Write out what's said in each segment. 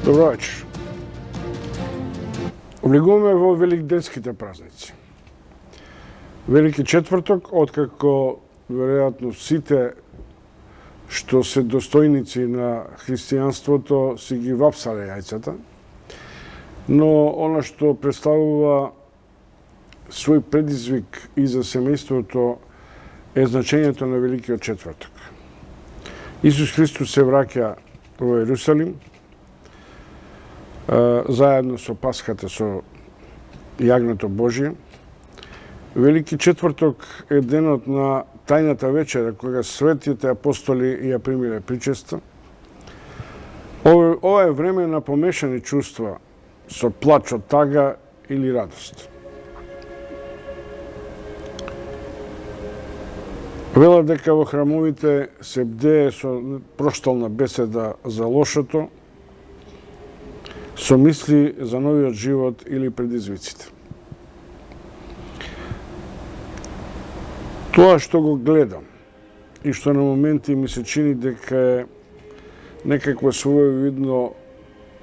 Добро вечер. Влегуваме во великденските празници. Велики четврток, откако веројатно сите што се достојници на христијанството си ги вапсале јајцата, но она што представува свој предизвик и за семејството е значењето на Великиот четврток. Исус Христос се враќа во Ерусалим, заедно со Пасхата, со јагнето Божие. Велики четврток е денот на тајната вечера, кога светите апостоли ја примиле причеста. Ова е време на помешани чувства, со плач од тага или радост. Велат дека во храмовите се бдее со проштална беседа за лошото, со мисли за новиот живот или предизвиците. Тоа што го гледам и што на моменти ми се чини дека е некакво своевидно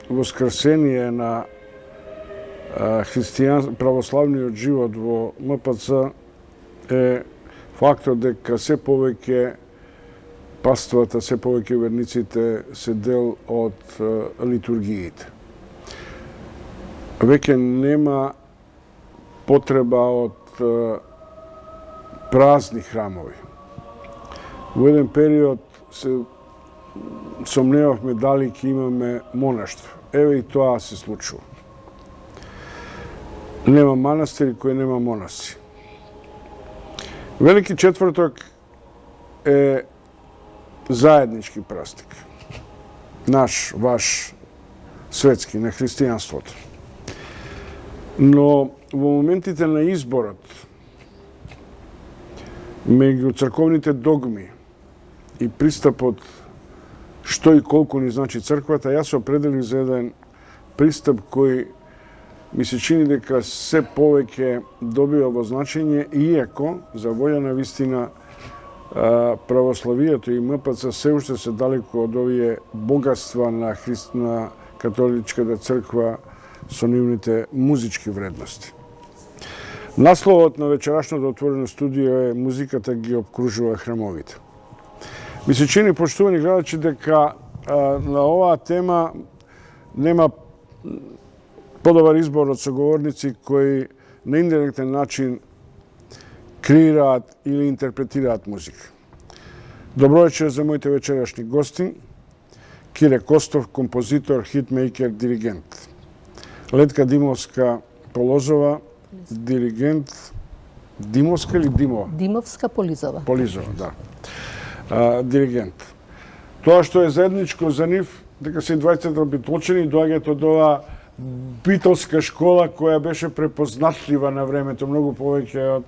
воскресение на православниот живот во МПЦ е фактот дека се повеќе паствата, се повеќе верниците се дел од литургиите. Веќе нема потреба од празни храмови. Во еден период се сомневавме дали ќе имаме монаштво. Еве и тоа се случува. Нема манастири кои нема монаси. Велики четврток е заеднички празник. Наш, ваш, светски, на христијанството. Но во моментите на изборот меѓу црковните догми и пристапот што и колку ни значи црквата, јас се определив за еден пристап кој ми се чини дека се повеќе добива во значење, иако за волја на вистина православието и МПЦ се уште се далеко од овие богатства на католичката црква со нивните музички вредности. Насловот на вечерашното отворено студио е "Музиката ги обкружува храмовите". Ми се чини, поштувани гледачи, дека на оваа тема нема подобар избор од соговорници кои на индиректен начин креираат или интерпретираат музика. Добро вечер за моите вечерашни гости. Кире Костов, композитор, хитмейкер, диригент. Летка Димовска Полозова, диригент. Димовска или Димова? Димовска Полизова. Полизова, да. Диригент. Тоа што е заедничко за нив, дека се двајцата битолчени доаѓаат од оваа битолска школа која беше препознатлива на времето, многу повеќе од...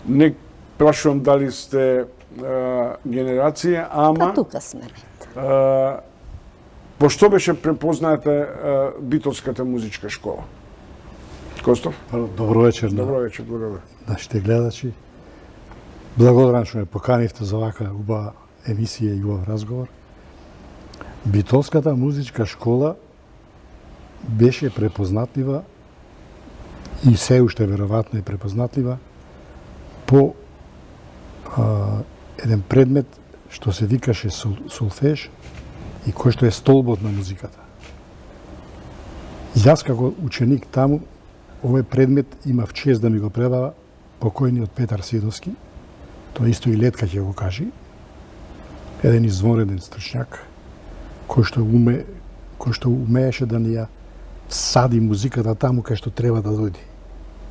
Не прашувам дали сте генерација, ама... Па тука сме. По што беше препозната битолската музичка школа? Костов? Добро вечер. Добро вечер, благодарам. Нашите гледачи. Благодарам што ме поканивте за вака убава емисија и убав разговор. Битолската музичка школа беше препознатлива и се уште веројатно е препознатлива по еден предмет што се викаше солфеж и кој што е столбот на музиката. Јас како ученик таму овој предмет имав чест да ми го предава покојниот Петар Сидовски, тоа исто и Летка ќе го кажи, еден извонреден стручњак кој што умееше да ни ја сади музиката таму кај што треба да дојде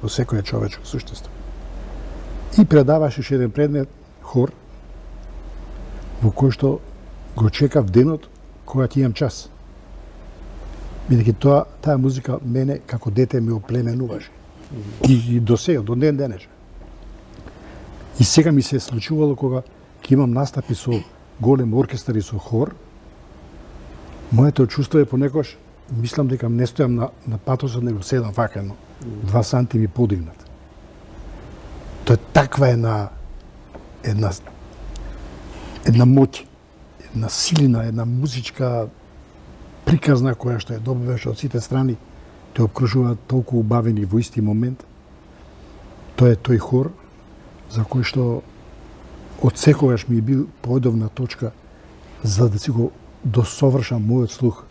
во секоја човечко суштество. И предаваше еден предмет хор во кој што го чекав денот кога ќе имам час. Бидејќи таа музика мене како дете ме оплеменуваше. И до сега, до ден денес. И сега ми се случувало кога ќе имам настапи со голем оркестар и со хор, моето чувство е понекогаш, мислам дека не стојам на патосот, него седам вака, 2 сантими подигнат. Тоа е таква една моќ, една силина, една музичка приказна која што ја добиваш од сите страни, те обкружува толку убавени во исти момент. Тоа е тој хор за кој што од секогаш ми е бил поодовна точка за да си го досовршам мојот слух.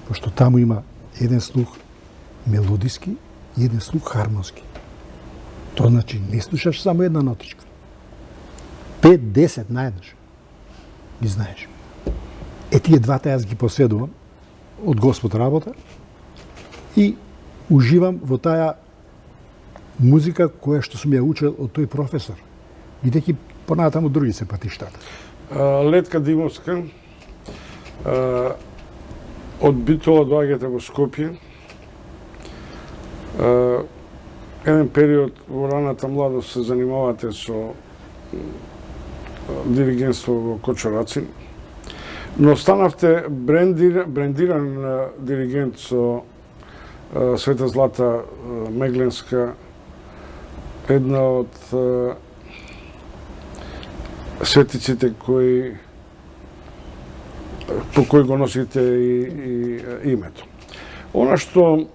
Пошто таму има еден слух мелодиски и еден слух хармонски. Тоа значи не слушаш само една нотичка. 5-10 наеднаш ги знаеш. Тие двата јас ги поседувам од Господ работа и уживам во таа музика која што сум ја учел од тој професор. Бидејќи понатаму други се патиштата. Летка Димовска, од Битола доаѓате во Скопје. Еден период во раната младост се занимавате со диригентство во Кочорацин, но станавте брендиран диригент со Света Злата Мегленска, една од светиците по кој го носите и името. Она што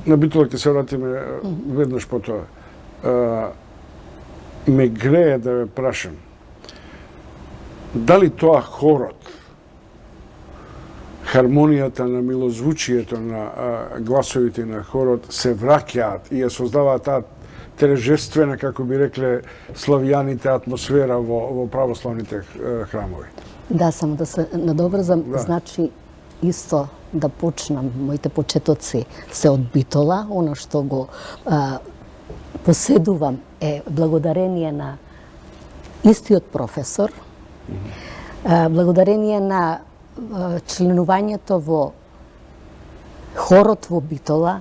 на Битола ќе се вратиме веднаш по тоа. Ме грее да ве прашам, дали тоа хорот, хармонијата на милозвучието на гласовите на хорот се враќаат и ја создаваат таа трежествена, како би рекле славјаните, атмосфера во православните храмови? Да, само да се надобрзам, значи исто да почнам, моите почетоци се од Битола, оно што го поседувам е благодарение на истиот професор, благодарение на членувањето во хорот во Битола,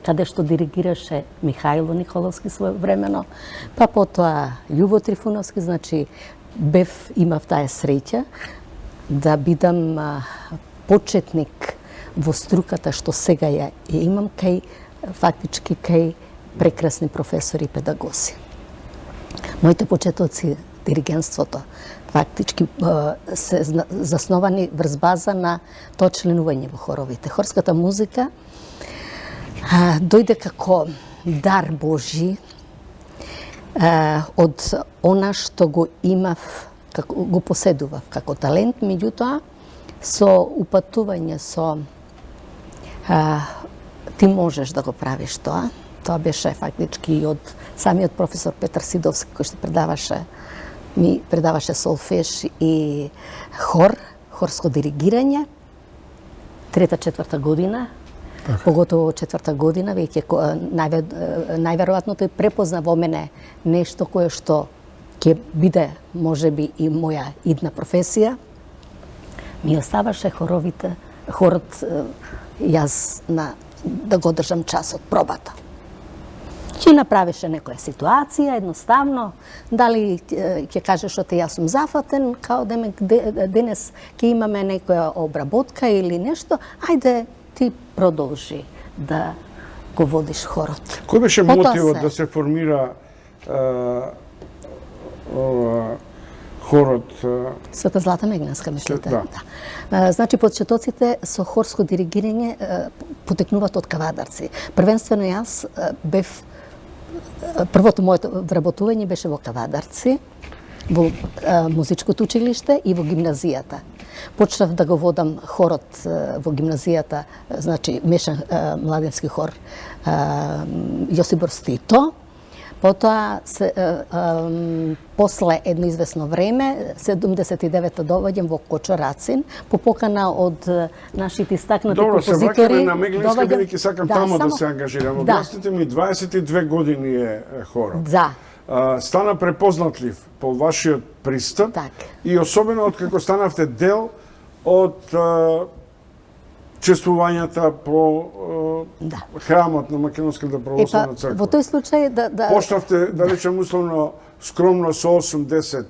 каде што диригираше Михајло Николовски своевремено, па потоа Љубо Трифуновски, значи имав таа среќа да бидам почетник во струката што сега ја имам фактички кај прекрасни професори и педагози. Моите почетоци диригентството фактички се засновани врз база на тоа членување во хоровите. Хорската музика дојде како дар Божи од она што го имав, го поседував како талент, меѓутоа со упатување со ти можеш да го правиш тоа. Тоа беше фактички и од самиот професор Петар Сидовски, кој што ми предаваше солфеж и хорско диригирање. 3-4 година, поготово 4 година, веќе најверојатно тој препозна во мене нешто кое што ќе биде можеби и моја идна професија. Ми оставаше хорот јас да го држам час од пробата. Ќе направише некоја ситуација, едноставно, дали ќе кажеш оте јас сум зафатен, као денес ќе имаме некоја обработка или нешто, ајде ти продолжи да го водиш хорот. Кој беше мотивот да се формира хорот? Света Злата Мегленска, мислите? Да. Значи, почетоците со хорско диригирање потекнуваат од кавадарци. Првенствено јас бев првото моето вработување беше во Кавадарци, во музичкото училиште и во гимназијата. Почнав да го водам хорот во гимназијата, значи мешан младенски хор Јосип Брз Тито. Потоа, после едно известно време, 79-та доваѓам во Кочорацин, по покана од нашите истакнати композитори. Добро, се враќаме на Мегленска, бидејќи сакам тамо да се ангажирам. Објаснете ми, 22 години е хорот. Да. Стана препознатлив по вашиот пристап и особено од како станавте дел од чествувањата по храмот на Македонската православна црква. Во тој случај почнавте, да речем условно, скромно со 8-10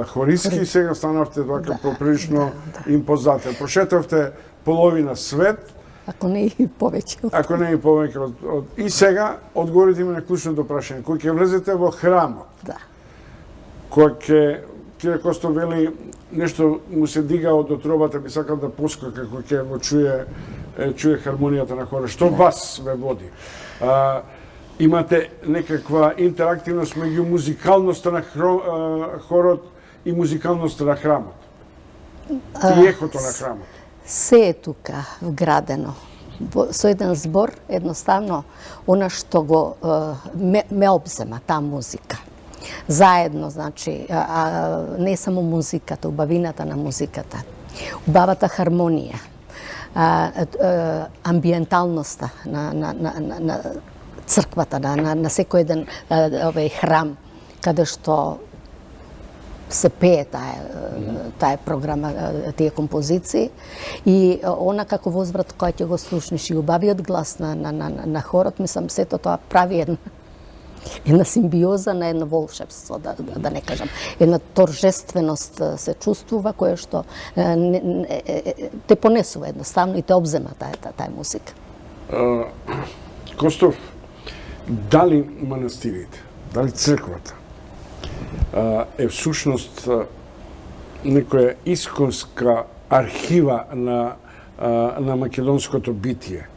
хористки, сега станавте така поприлично импозатен. Прошетавте половина свет. Ако не и повеќе. Ако не и повеќе. И сега одговорите ми на клучното прашање. Кој ќе влезете во храмот, кој ќе Кире Костов вели, нешто му се дига од отробата, би сакал да поскока како ќе го чуе хармонијата на хорот. Што вас ве води? Имате некаква интерактивност меѓу музикалноста на хорот и музикалноста на храмот? И ехото на храмот? Се е тука вградено. Со еден збор, едноставно, она што го ме обзема, таа музика. Заедно, значи, не само музиката, убавината на музиката, убавата хармонија, амбиенталноста на црквата, на секој еден храм, каде што се пее таа програма, тие композиции, и она како возврат кој ќе го слушнеш и убавиот глас на хорот, мислам, сето тоа прави една симбиоза на едно волшебство, да не кажам. Една торжественост се чувствува, кое што те понесува едноставно и те обзема таа музика. Костов, дали манастирите, дали црквата е всушност некоја исконска архива на македонското битие,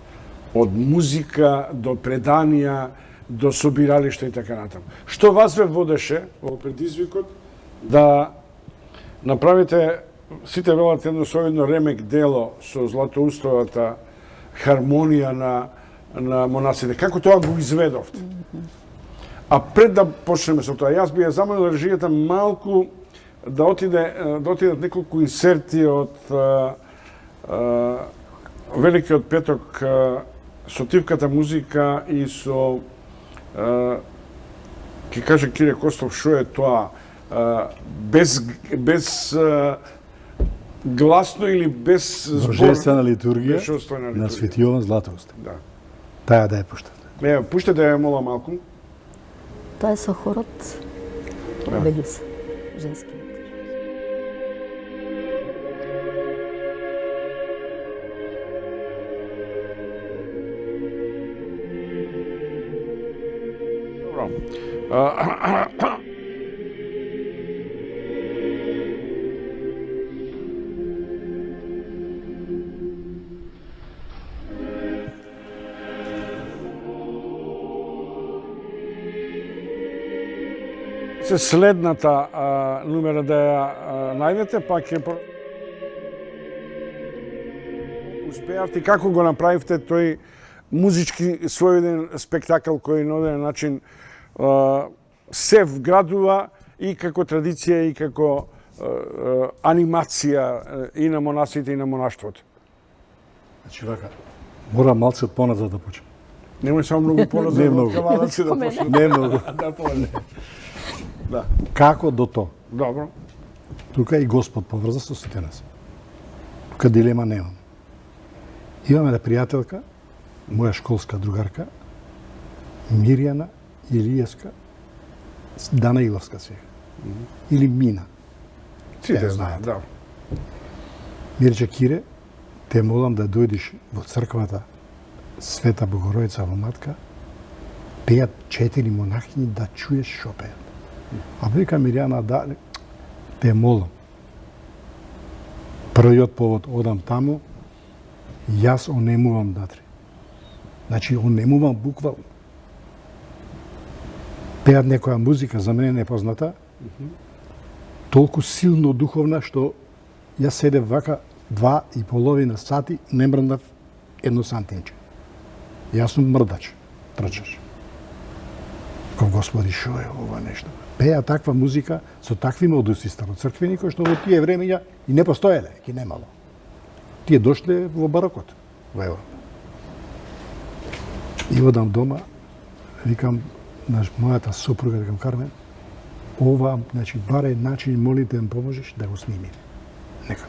од музика до преданија, до собиралишта и така натаму. Што вас ве водеше во предизвикот да направите, сите велат, едно соедно ремек дело со Златоустовата хармонија на монасите? Како тоа го изведовте? А пред да почнеме со тоа, јас би ја замолил режијата малку да отидат неколку инсерти од Великиот петок со тивката музика и со ќе каже Кире Костов што е тоа, без гласно или без збор. Божествена литургија на Свети Јован Златоуст. Да. Таја да ја пуштате. Пуштете ја мола малку. Тоа е со хорот Белюса, женски. Се следната numera да ја најдете, па ќе успеавте, како го направивте тој музички својден спектакл кој на оден начин се вградува и како традиција и како анимација и на монасите и на монаштвото. Значи вака, мора малце поназад да почнем. Немој само многу поназад. Не многу. Да почнем. Не многу. Да, поле. Да. Како до тоа? Добро. Тука и Господ поврза со сите нас. Тука дилема немам. Имаме една пријателка, моја школска другарка, Мирјана Илиевска, Данаиловска сега. Или Мина. Сите знаат, да. Мирче Кире, те молам да дојдеш во црквата Света Богородица во Матка, пеат 4 монахини да чуеш шо пеат. А вика Мирјана, да, те молам. Првиот повод одам таму, јас онемувам датре. Значи, онемувам буквално. Пеат некоја музика, за мене непозната, толку силно духовна, што јас седев вака 2,5 сати, не мрднав едно сантимче. Јас сум мрдач, трчаш. Ков Господи, шо е ова нешто? Пеа таква музика со такви модуси староцрквени, кои што во тие времења и не постоеле, ги немало. Тие дошле во барокот, во Европа. И одам дома, викам на мојата сопруга, викам Кармен, ова, значи, баре начин, молите да поможеш да го снимиме. Некако.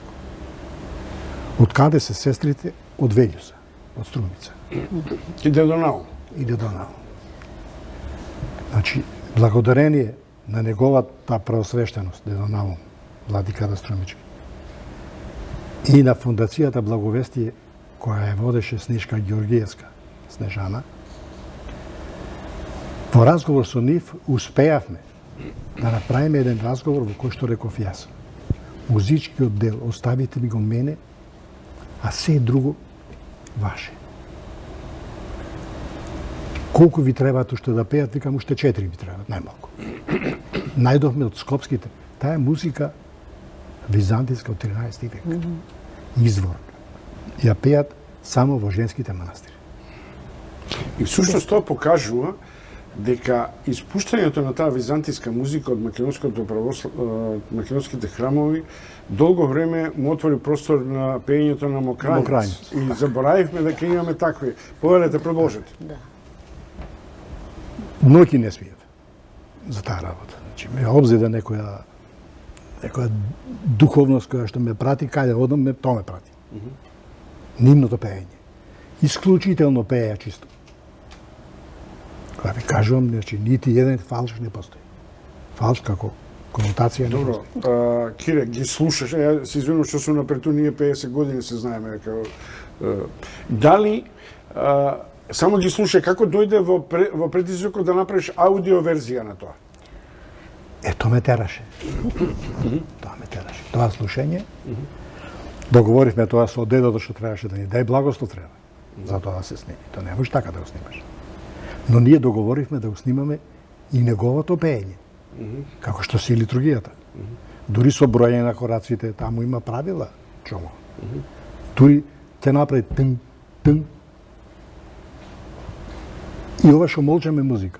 Од каде се сестрите? Од Велјуса, од Струмица. Иде до Наум. Иде до Наум. Значи, благодарение на неговата преосвештеност, Дедо Наум, владиката Струмички, и на фондацијата Благовестие, која ја водеше Снежка Ѓоргиевска, Снежана, во разговор со нив успеавме да направиме еден разговор во кој што реков јас. Музичкиот дел оставите ми го мене, а се друго ваше. Колку ви требаат уште да пеат? Викам, уште 4 ми требаат, најмалку. Најдовме од скопските. Таа е музика византијска од 13 век. Извор. Ја пеат само во женските манастири. И всушност тоа покажува дека испуштањето на таа византијска музика од македонските храмови долго време му отвори простор на пеењето на мокрањец. И заборавивме дека имаме такви. Повелете, продолжете. Да. Ноќи не смијат за таа работа. Значи, ме обзеда некоја духовност која што ме прати, каде одам, тоа ме прати. Нивното пеење. Исклучително пееја чисто. Кога ви кажувам, значи, нити еден фалш не постои. Фалш како конотација не Добро, постои. Кире, ги слушаш, ја се извинувам што сум напрету, ние 50 години се знаеме дека дали само ги слушај, како дојде во предизвикот да направиш аудио верзија на тоа? Тоа ме тераше. Тоа ме тераше. Тоа слушање. Договоривме тоа со дедото што требаше да ни дај благослов треба. За тоа да се сними. Тоа не можеш така да го снимаш. Но ние договоривме да го снимаме и неговото пеење. Како што се и литургијата. Дури со бројање на кораците, таму има правила, чомо. Дури те направи тън, тън. И ова што молчаме музика.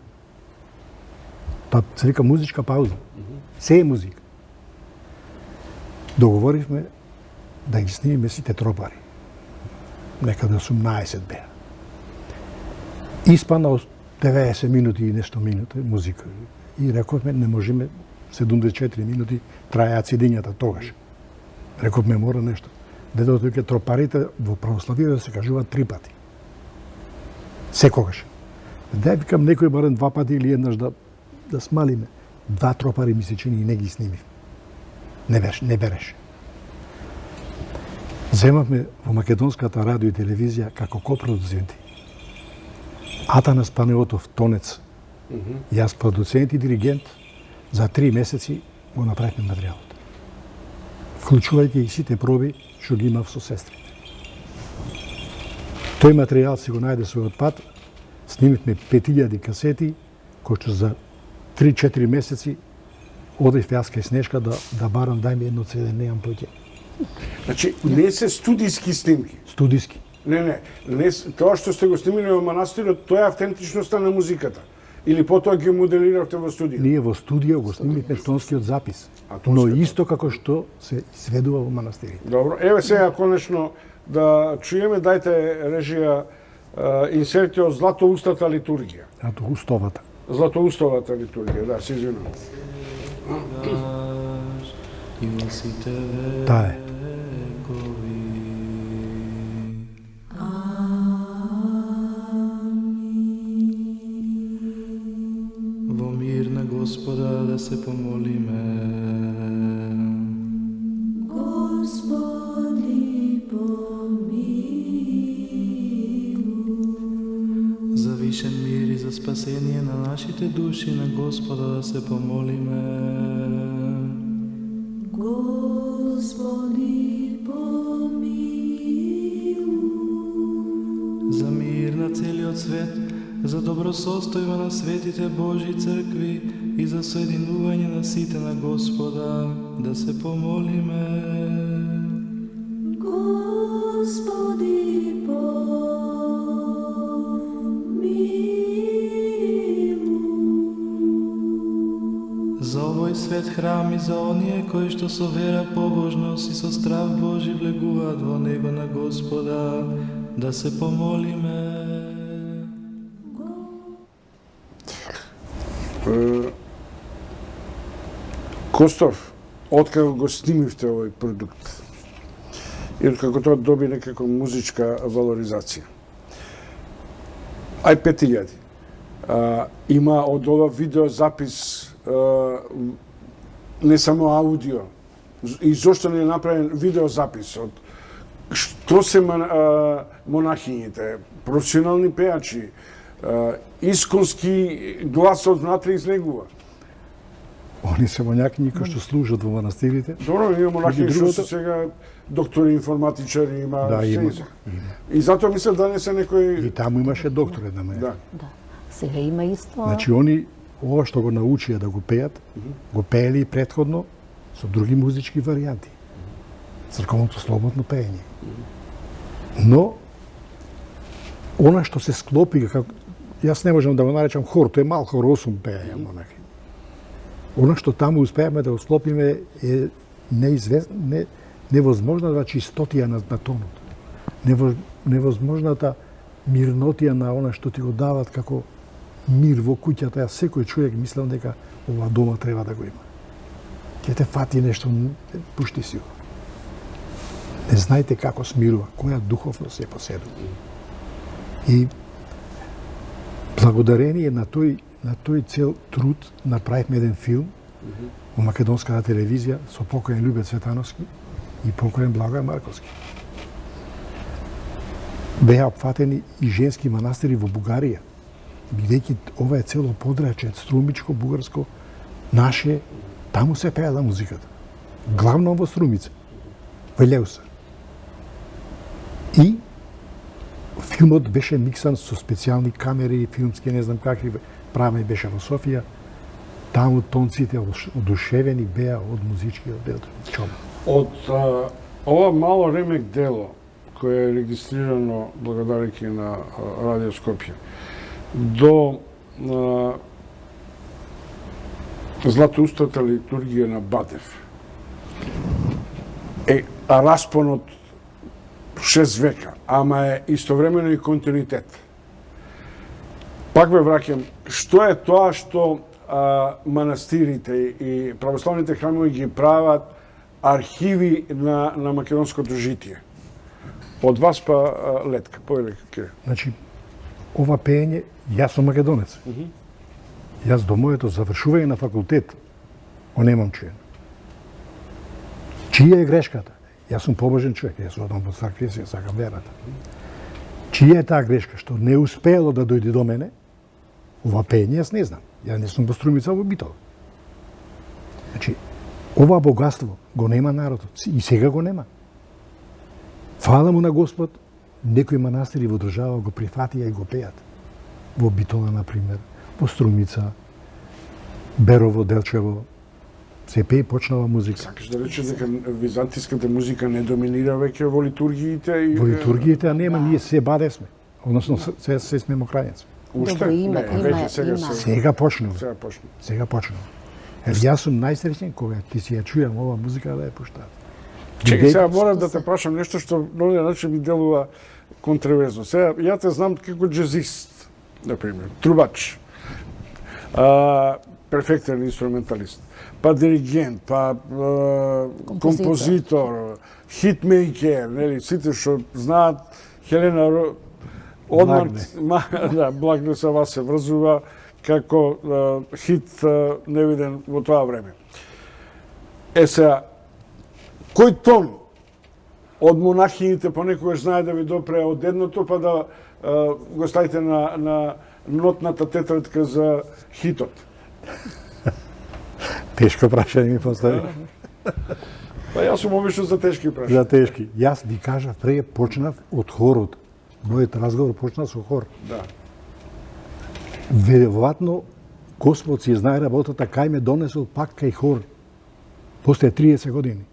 Па се вика музичка пауза. Се е музика. Договоривме да ги снимиме сите тропари. Некаде 18 беа. Испана 90 минути и нешто минути музика. И рековме не можеме 74 минути трајаат седињата тогаш. Рековме мора нешто. Дедото вика тропарите во православието се кажуваат 3 пати. Секогаш. Дај викам некој барем 2 пати или еднаш да смалиме. 2 тропари ми се чини и не ги снимив. Не береше. Земавме во македонската радио и телевизија како копродуценти. Атанас Панеотов, тонец, јас продуцент и диригент, за 3 месеци го направивме материјалот. Вклучувајќи и сите проби што ги имав со сестрите. Тој материјал си го најде својот пат, снимивме 5000 касети, кои што за 3-4 месеци одев јас кај Снешка да барам, дај ми едно CD, неам плеќе. Значи, не се студиски снимки. Студиски. Не, тоа што сте го снимиле во манастирот, тоа е автентичноста на музиката. Или потоа ги моделиравте во студио? Ние во студио го снимивме тонскиот запис, но исто како што се изведува во манастирите. Добро, еве сега конечно да чуеме, дајте режија инсертиот Златоустата литургија. Златоустовата. Златоустовата литургија, да, се извинувам. Таа е. Во мир на Господа да се помолиме. Господи, помилуј. За вишен мир и за спасение на нашите души на Господа да се помолиме. Господи, помилуј. За мир на целиот свет, за добросостојба на светите Божји цркви и за соединување на сите на Господа да се помолиме. Господи, помилуј. За овој свет храм и за оние кои што со вера, побожност и со страв Божи влегуваат во него на Господа да се помолиме. Костов, откако го снимивте овој продукт, и како тоа доби некако музичка валоризација, ај 5000, има од ова видеозапис, не само аудио, и зошто не е направен видеозапис од што се монахињите, професионални пеачи, исконски гласот внатре излегува. Они се моњакињи кои што служат во манастирите. Добро, има монахи што другото- се сега доктори, информатичари, има Да, се има. иза. И затоа мислам да не се некој... И таму имаше доктор една моја. Да. Да. Сега има исто. Значи, они, ова што го научија да го пеат, го пеели и предходно со други музички варијанти. Црковното слободно пеење. Но, она што се склопи, како, јас не можам да го наречам хор, тој е мал хор, 8 пеења монахи. Она што таму успеавме да го склопиме е невозможната чистотија на тонот. Невозможната мирнотија на она што ти го дават како мир во куќата. Јас секој човек мислам дека ова дома треба да го има. Ќе те фати нешто, пушти си го. Не знаете како смирува, која духовност е поседува. И благодарение на тој цел труд направивме еден филм во македонската телевизија со покоен Љубе Цветановски и покоен Благој Марковски. Беа опфатени и женски манастири во Бугарија, бидејќи ова е цело подрачје, струмичко, бугарско, наше, таму се пеела музиката. Главно во Струмица, во Леуса. И филмот беше миксан со специјални камери, филмски, не знам какви, правен беше во Софија. Таму тонците одушевени беа од музичкиот дел. Од ова мало ремек дело, кое е регистрирано благодарејќи на Радио Скопје, до Златоустата литургија на Батев, е распонот 6 века, ама е истовремено и континуитет. Пак ме враќам, што е тоа што манастирите и православните храмови ги прават архиви на македонското житие? Од вас па Летка, повелike. Значи, ова пеење, јас сум македонец. Јас до моето завршување на факултет го немам чуен. Чија е грешката? Јас сум побожен човек, јас одам во црква, ја сакам верата. Чија е таа грешка што не успеело да дојде до мене? Ова пеење јас не знам. Ја не сум во Струмица, во Битол. Значи, ова богатство го нема народот и сега го нема. Фала му на Господ, некои манастири во држава го прифатија и го пеат. Во Битола, например, во Струмица, Берово, Делчево, се пее почнала музика. Сакаш да речеш дека византиската музика не доминира веќе во литургиите? И... Во литургиите, а нема, ние се бадесме. Односно, се сме мокрањаци. Уште? Добро, има, Не, има, веќе сега има. Сега почнува. Сега почна. Сега почнува. Јас сум најсреќен кога ти си ја чујам ова музика да ја пуштаат. Чекај, сега морам да те прашам нешто што на овој начин ми делува контроверзно. Сега, ја те знам како джезист, например, трубач, перфектен инструменталист, па диригент, па композитор, хитмейкер, нели, сите што знаат Хелена одмар, да, Благне со вас се врзува како хит невиден во тоа време. Сега, кој тон од монахините понекогаш знае да ви допре од едното, па да го ставите на нотната тетрадка за хитот? Тешко прашање ми постави. Па јас сум обично за тешки прашања. За тешки. Јас ви кажав пред почнав од хорот. Мојот разговор почна со хор. Да. Веројатно Господ си знае работата кај ме донесол пак кај хор после 30 години.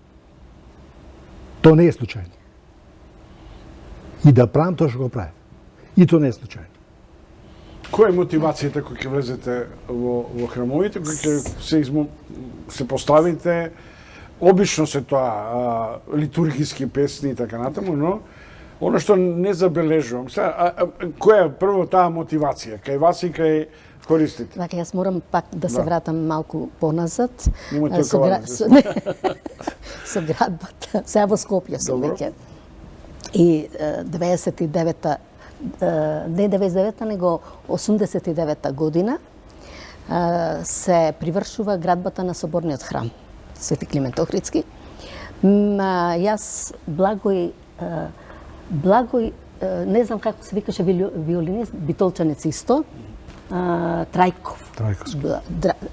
То не е случајно. И да правам тоа што го правам. И то не е случајно. Која е мотивацијата кога ќе влезете во храмовите, кога ќе се поставите? Обично се тоа литургиски песни и така натаму, но оно што не забележувам, која е прво таа мотивација кај вас и кај хористите? Така, јас морам пак да се Да. вратам малку поназад. Нема тој Со кавалер, со градбата. Сега во Скопје сум Добро. веќе. И 99-та, не 99-та, него 89-та година се привршува градбата на Соборниот храм, Свети Климент Охридски. Јас Благој, не знам како се викаше виолинист, битолчанец исто, Трајков. Трајковски.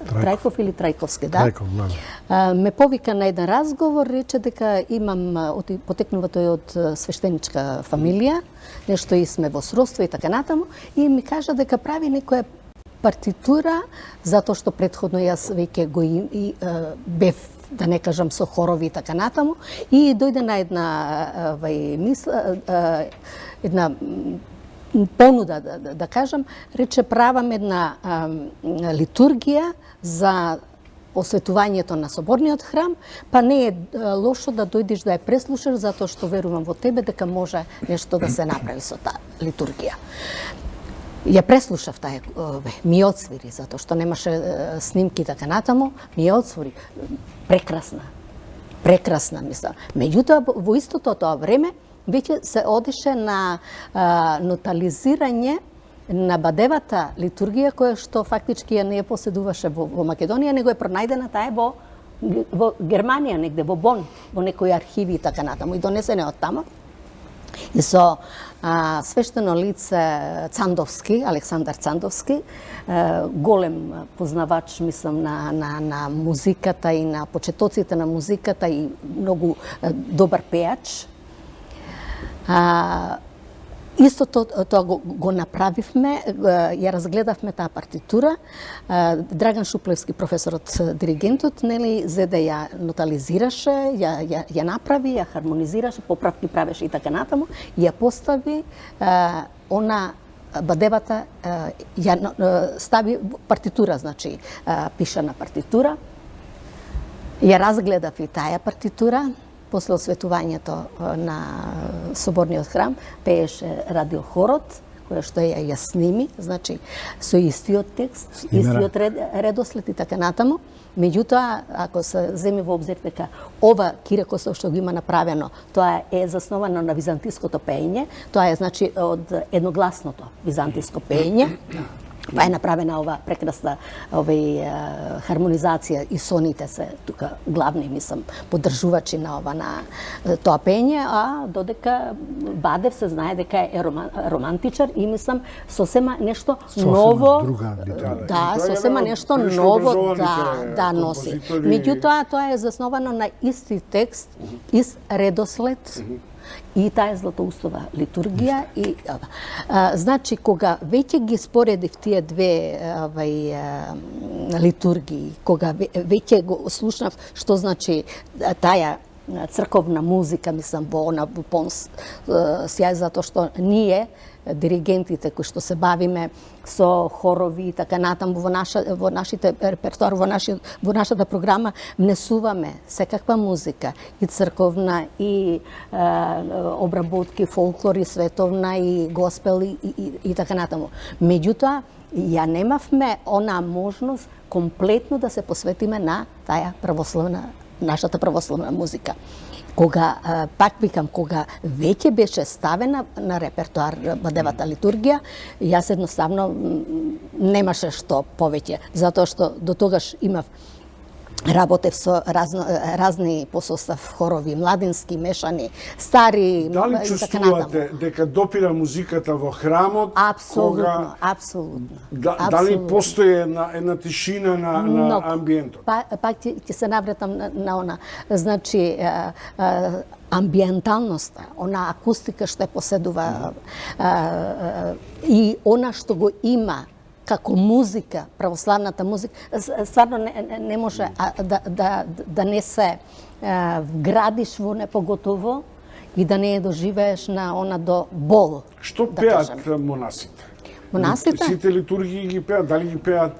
Трајков или Трајковски, да. Трајков, да. Ме повика на еден разговор, рече дека имам, потекнува тој од свештеничка фамилија, нешто и сме во сродство и така натаму, и ми кажа дека прави некоја партитура, затоа што предходно јас веќе го бев, да не кажам, со хорови и така натаму, и дојде на една понуда, да кажам, рече правам една литургија за осветувањето на соборниот храм, па не е лошо да дојдеш да ја преслушаш, затоа што верувам во тебе дека може нешто да се направи со таа литургија. Ја преслушав таа, ми отсвири, затоа што немаше снимки така натаму, ми отсвири. Прекрасна, мислам. Меѓутоа, во истото тоа време, веќе се одеше на нотализирање на бадевата литургија, која што фактички ја не ја поседуваше во Македонија, него е пронајдена таа во Германија, негде во Бон, во некои архиви и така натаму, и донесена од таму. И со свештено лице Цандовски, Александар Цандовски, голем познавач, мислам, на музиката и на почетоците на музиката и многу добар пеач. Истото тоа го направивме, ја разгледавме таа партитура. Драган Шуплевски, професорот диригентот, нели, за да ја нотализираше, ја направи, ја хармонизираше, поправки правеше и така натаму, и ја постави она бадевата, ја стави партитура, значи пишана партитура. Ја разгледав и таа партитура. После осветувањето на соборниот храм, пееше радиохорот, која што ја сними, значи со истиот текст, истиот редослед и така натаму. Меѓутоа, ако се земи во обзир дека ова кирекосов што го има направено, тоа е засновано на византиското пеење, тоа е значи од едногласното византиско пеење. Па е направена ова прекрасна хармонизација и соните се тука главни, мислам, поддржувачи на тоа пење, а додека Бадев се знае дека е романтичар и мислам сосема нешто ново, сосема нешто ново да носи. Меѓутоа тоа е засновано на исти текст, ист редослед. И таа е Златоустова литургија и значи кога веќе ги споредив тие две литургии, кога веќе го слушнав што значи таа црковна музика, мислам, во полн сјај, затоа што ние диригентите кои што се бавиме со хорови и така натаму во нашите репертоар, во нашата програма внесуваме секаква музика, и црковна, и обработки, фолклор, и световна, и госпел, и така натаму. Меѓутоа, ја немавме она можност комплетно да се посветиме на таа нашата православна музика. Кога, пак викам, кога веќе беше ставена на репертоар бадевата литургија, јас едноставно немаше што повеќе, затоа што до тогаш имав работев со разни по состав хорови, младински, мешани, стари и така натаму. Дали чувствувате дека допира музиката во храмот? Апсолутно, апсолутно. Дали постои една тишина на амбиентот? Пак ќе се навратам на она. Значи, амбиенталноста, она акустика што ја поседува и она што го има како музика, православната музика, стварно не може да не се вградиш во непоготово и да не ја доживееш на она до бол. Што пеат монасите? Монасите? Сите литургии ги пеат, дали ги пеат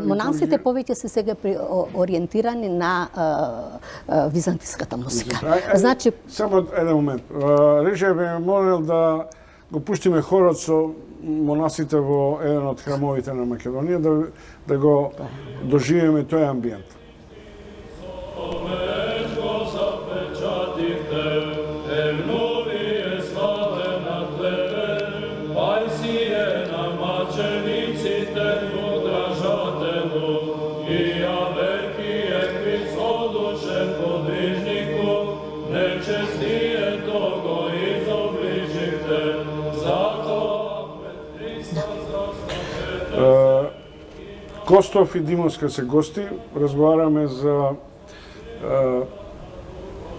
монасите повеќе се сега ориентирани на византиската музика. Значи, само еден момент. Рече бе молел да го пуштиме хорот со монасите во еден од храмовите на Македонија, да го доживеме тој амбиент. Костов и Димовска се гости, разговараме за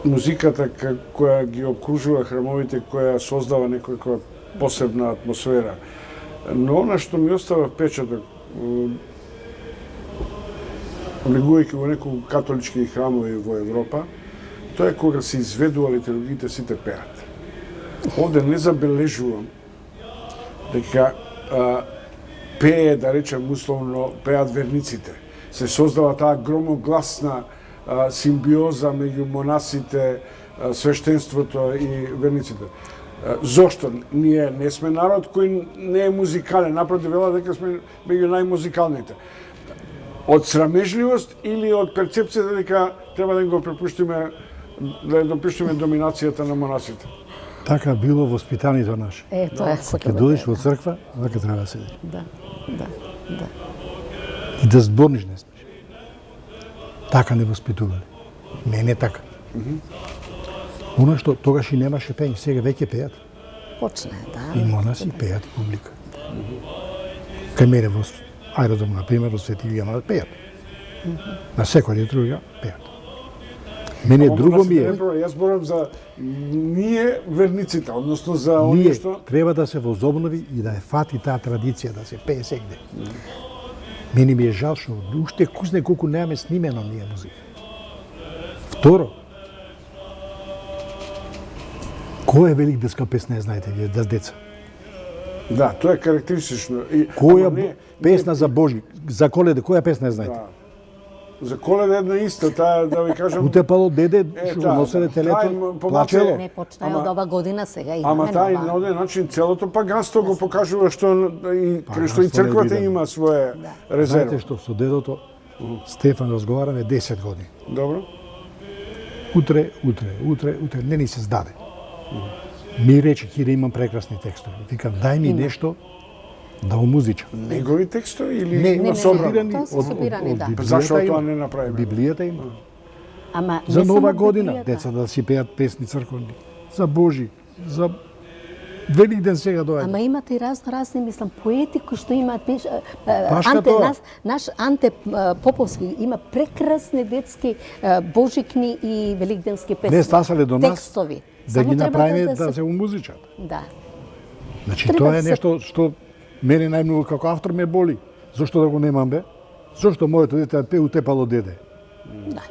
музиката која ги окружува храмовите, која создава некоја посебна атмосфера. Но она што ми остава впечаток, влегувајќи во некои католички храмови во Европа, тоа е кога се изведува литургиите, сите пеат. Овде не забележувам дека пее, да речем условно, пеат верниците. Се создава таа громогласна симбиоза меѓу монасите, свештенството и верниците. Зошто? Ние не сме народ кој не е музикален, напротив, вела дека сме меѓу најмузикалните. Од срамежливост или од перцепцијата дека треба да го препуштиме, да допуштиме доминацијата на монасите? Така било воспитанието наше. Тоа е Ке додиш во црква, вака треба да седиш. Да. И да зборниш не смеш. Така не воспитували. Мене така. Оно што тогаш и немаше пење, сега веќе пеат. Почне, да. И монаси пеат и публика. Кај мене во аеродром, например, во Свети Јован пеат. На секој литургија пеат. Мене друго ми е. Јас зборам за ние верниците, односно за оние Ние што треба да се возобнови и да е фати таа традиција да се пее сегде. Мене ми е жал што уште кузне колку немаме снимено ние музика. Второ, која е великденска песна ја знаете вие да деца? да, тоа е карактеристично. Која Ама не, песна за Божи, за Коледа, која песна ја знаете? Да. За Коледа една иста, таа да ви кажам. Утепало деде, што да, носеле тај телето, помалку плачело. Не почна Ама- од ова година сега имаме Ама тај нова. на оден начин целото паганство го покажува што и што и Паганство не црквата видено. има своја Знаете резерва. што со дедото Стефан разговараме 10 години. Добро? Утре не ни се здаде. Ми рече ќе да имам прекрасни текстови. Викам дај ми нешто да умузичам. Негови текстови или Не, има не, собрани? тоа се собирани, да. Библијата Зашто тоа има. не направиме? Библијата има. Ама За не нова само година Библијата. деца да си пеат песни црковни. За Божи, за Великден сега доаѓа. Ама имате и разни, мислам, поети кои што имаат Башка Анте, тоа. наш Анте Поповски има прекрасни детски божикни и великденски песни. Не стасале до нас текстови. да Само ги треба направиме да се умузичат. Да. Значи Треба тоа да е се- нешто што мене најмногу како автор ме боли. Зошто да го немам бе? Зошто моето дете пее утепало деде? Да.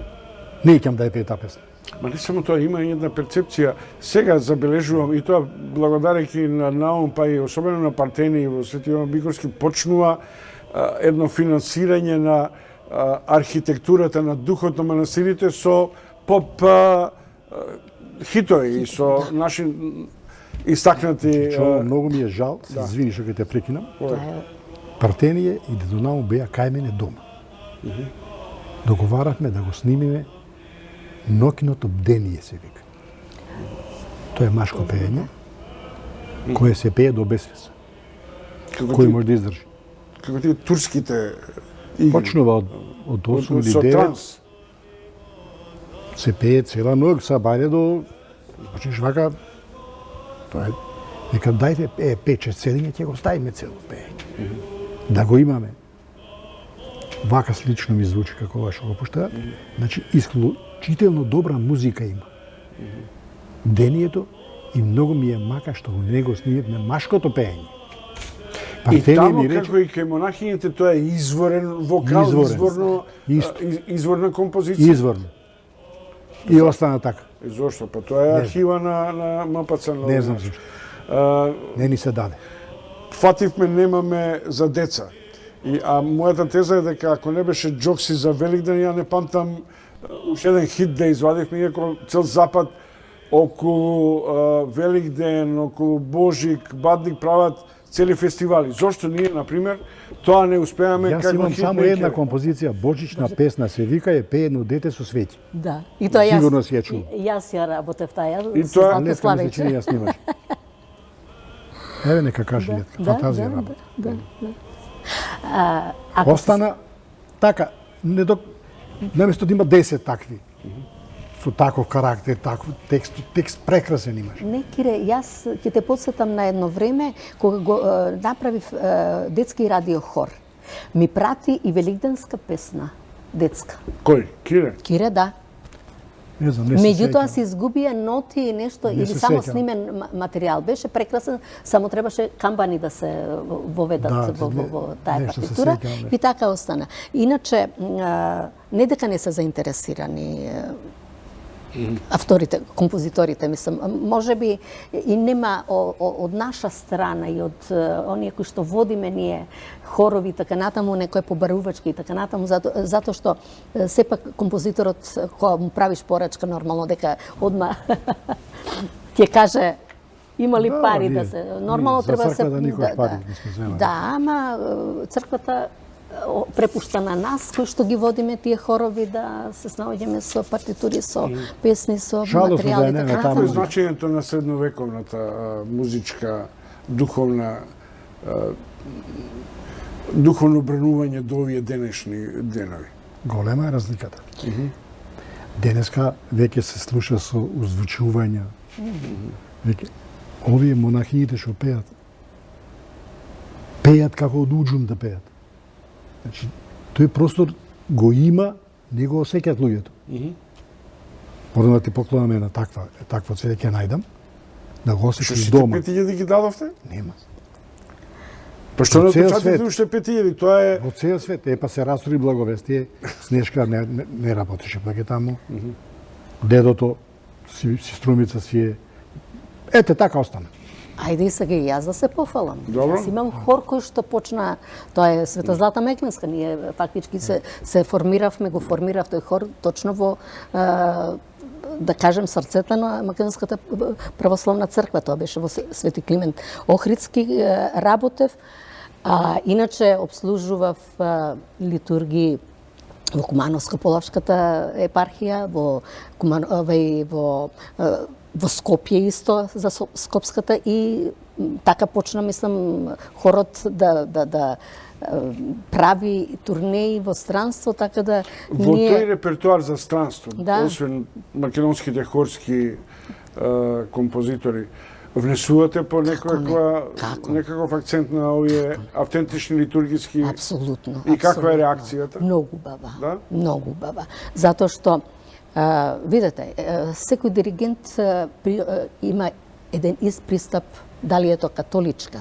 Не икам да ја пее таа песна. Ма не само тоа, има и една перцепција. Сега забележувам, и тоа благодарејќи на Наум, па и особено на Партени и во Свети Јован Бикорски, почнува едно финансирање на архитектурата, на духот на манастирите со поп хитови и со наши истакнати... Што многу ми е жал, се извини што ќе те прекинам. Тоа е Партеније и дедо Наум беа кај мене дома. Договаравме да го снимиме Ноќното бдение се вика. Тоа е машко пеење, кое се пее до безвес. Кој може да издржи. Како тие турските игри. Почнува од 8 или со 9, транс. се пее цела ноќ, са бајле до... Почнеш вака... Тоа е... Викам, дајте 5-6 седиња, ќе го ставиме цело пеење. Да го имаме. Вака слично ми звучи како ова што го пуштаат. Значи, исклучително добра музика има. Дението и многу ми е мака што го него снимивме машкото пеење. И таму, ми рече, како и кај монахините, тоа е изворен вокал, Изворен. изворна композиција. изворно. И остана така. Зошто? Па тоа е архива на МПЦ. Не знам зашто. Не ни се даде. Фативме немаме за деца. А мојата теза е дека ако не беше Джокси за Великден, ја не памтам уште еден хит да извадивме, иако цел Запад околу Великден, околу Божик, Бадник прават цели фестивали. Зошто ние, например, тоа не успеаме Јас како имам хит само мејкери? една композиција, божична песна се вика, е пее едно дете со свети. Да. И тоа јас. Сигурно си ја чул. Јас ја работев таа. И со тоа- Златко Летка ми се чини Славејче. ја снимаш. Еве нека каже Летка, фантазија работа. Ако Остана така, наместо да има 10 такви, со таков карактер, таков текст прекрасен имаш. Не, Кире, јас ќе те подсетам на едно време кога го направив детски радиохор. Ми прати и великденска песна, детска. Кој? Кире? Кире, да. Не знам, не се Меѓутоа сеќам. се изгубија ноти и нешто, Не или се само сеќам. снимен материјал. Беше прекрасен, само требаше камбани да се воведат Да, во таа нешто се партитура сеќам, и така остана. Иначе, не дека не се заинтересирани авторите, композиторите, мислам, може би и нема од наша страна и од оние кои што водиме ние хорови и така натаму, некој побарувачки и така натаму, затоа што сепак композиторот кога му правиш порачка нормално дека одма ќе каже има ли Да, пари ние- да се нормално ние за треба да се црквата никош пари не сме земали. Да, ама црквата препушта на нас кои што ги водиме тие хорови да се снаоѓаме со партитури, со песни, со Жалосно материјали да и не така е таму. Какво е натаму. значењето на средновековната музичка, духовно бренување до овие денешни денови? Голема е разликата. Денеска веќе се слуша со узвучувања. Веќе овие монахините што пеат како од уџум да пеат. Значи, тој простор го има, не го осеќаат луѓето. Морам да ти поклонам на такво цвеќе ќе најдам, да го Што осеќаш сите дома. 5000 ги дадовте? Нема. Па што Во не цел отпечатате свет. уште 5000? Тоа е... Во цел свет, па се растори благовестие, Снежка не работеше паќе таму. Дедото, сеструмица си е... Ете, така остана. Ајде и сега и јас да се пофалам. Добро. Јас имам хор кој што почна, тоа е Светозлата Меглинска, ние фактички се формиравме, го формирав тој хор точно во да кажем срцето на Македонската православна црква, тоа беше во Свети Климент Охридски работев, а иначе обслужував литургии во Кумановско-Полавската епархија, во Скопје исто за Скопската и така почна, мислам, хорот да прави турнеи во странство, така да Во ние... тој репертуар за странство, Да. освен македонските хорски композитори, внесувате по некаков акцент на овие автентични литургиски... Апсолутно. И каква е апсолутно. реакцијата? Многу баба. Да? Многу баба. Затоа што, видете, секој диригент има еден ист пристап, дали е тоа католичка,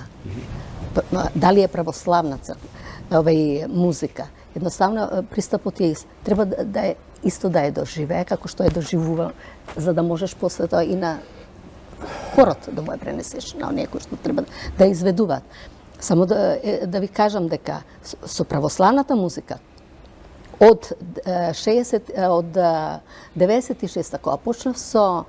дали е православна црква, музика. Едноставно, пристапот е ист. Треба да е исто да е доживее, како што е доживува, за да можеш после тоа и на хорот да му ја пренесеш, на оние кои што треба да изведуваат. Само да ви кажам дека со православната музика од 96 кога почнав со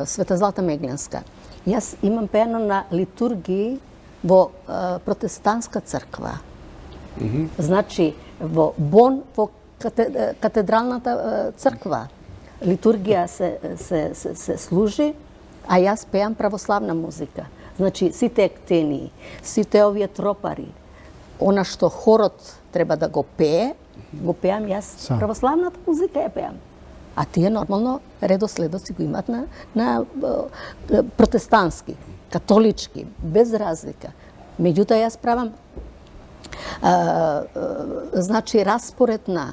Светозлата Меглинска, јас имам пеано на литургии во протестантска црква. Значи во Бон, во катедралната црква, литургија се служи, а јас пеам православна музика. Значи, сите ектении, сите овие тропари, она што хорот треба да го пее, го пеам јас, Сам. православната музика ја пеам. А тие нормално редоследот си го имат на протестантски, католички, без разлика. Меѓутоа јас правам значи распоред на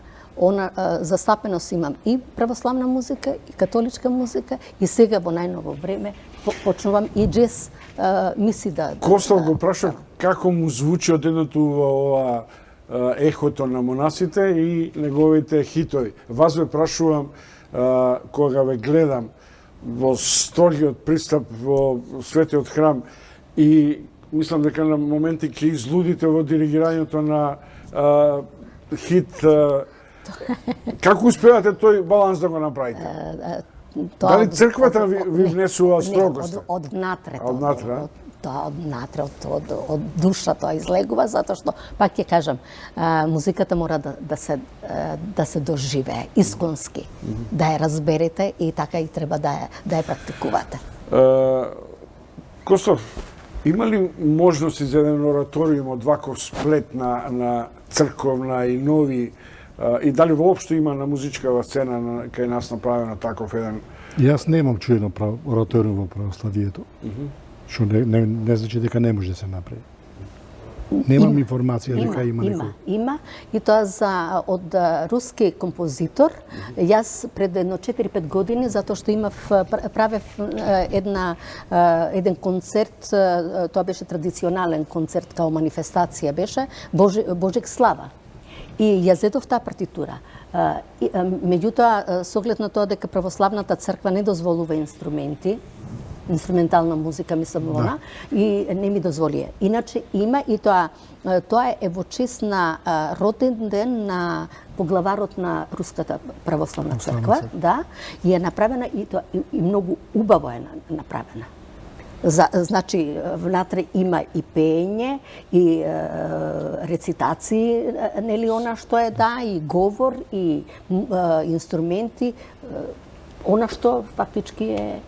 застапеност имам и православна музика, и католичка музика, и сега во најново време почнувам и джез миси да... Костов го прашав како му звучи одедното ова ехото на монасите и неговите хитови. Вас ве прашувам кога ве гледам во строгиот пристап во светиот храм и мислам дека на моменти ќе излудите во диригирањето на хит. Како успевате тој баланс да го направите? Дали црквата ви внесува строгост? Не, од внатре. Однатре? Тоа од внатре, од душа тоа излегува, затоа што, пак ќе кажам, музиката мора да се доживее, исконски, да ја разберете и така и треба да ја практикувате. Костов, има ли можности за еден ораториум од ваков сплет на црковна и нови и дали воопшто има на музичкава сцена кај нас направено таков еден... Јас немам чуено ораториум во православието, што не значи дека не може да се направи. Немам информација дека има некој. Има, и тоа од руски композитор. Јас пред едно 4-5 години, затоа што правев еден концерт, тоа беше традиционален концерт, као манифестација беше, Божек слава. И ја зедов таа партитура. Меѓутоа, со оглед на тоа дека православната црква не дозволува инструментална музика, мислам она, и не ми дозволи. Иначе има и тоа е во чест на роден ден на поглаварот на Руската православна црква, да, и е направена и тоа и многу убаво е направена. Значи, внатре има и пеење, и рецитации, нели она што е, да, и говор, и инструменти, она што фактички е...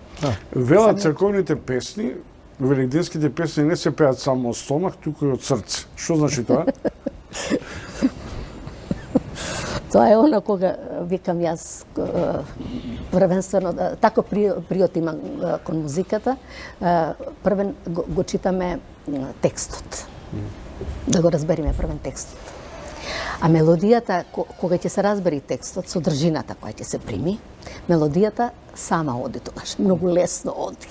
Велат црковните песни, великденските песни не се пеат само од стомах, туку и од срце. Што значи тоа? Тоа е она кога викам јас првенствено тако приот имам кон музиката, првен го читаме текстот. Да го разбериме првен текстот. А мелодијата, кога ќе се разбери текстот, содржината која ќе се прими, мелодијата сама оди тогаш, многу лесно оди.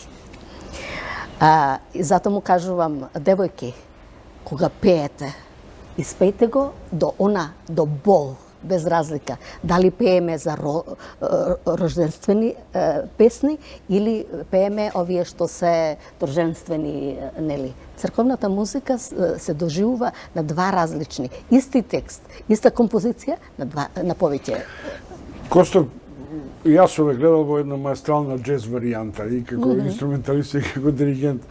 И затоа му кажувам, девојки, кога пеете, испејте го до бол, без разлика. Дали пееме за рожденствени песни или пееме овие што се торжествени, нели. Црковната музика се доживува на два различни. Исти текст, иста композиција на повеќе. Косто, јас ове гледал во една маестрална джез варијанта и како инструменталист и како диригент.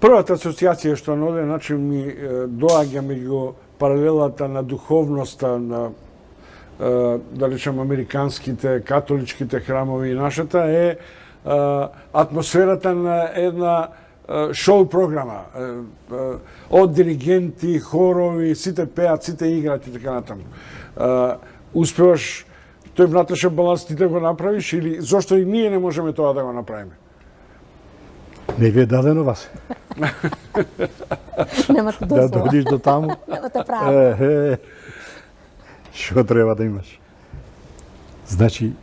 Првата асоциација што на оден начин ми доаѓа меѓу паралелата на духовноста на да речем американските, католичките храмови и нашата е атмосферата на една шоу програма од диригенти, хорови, сите пеат, сите играат и така натаму. Успеваш тој внатрешен баланс ти да го направиш или зошто и ние не можеме тоа да го направиме? Не ви е дадено вас. Немате Да дозвола. дојдеш до таму. Немате право. Што треба да имаш? Значи,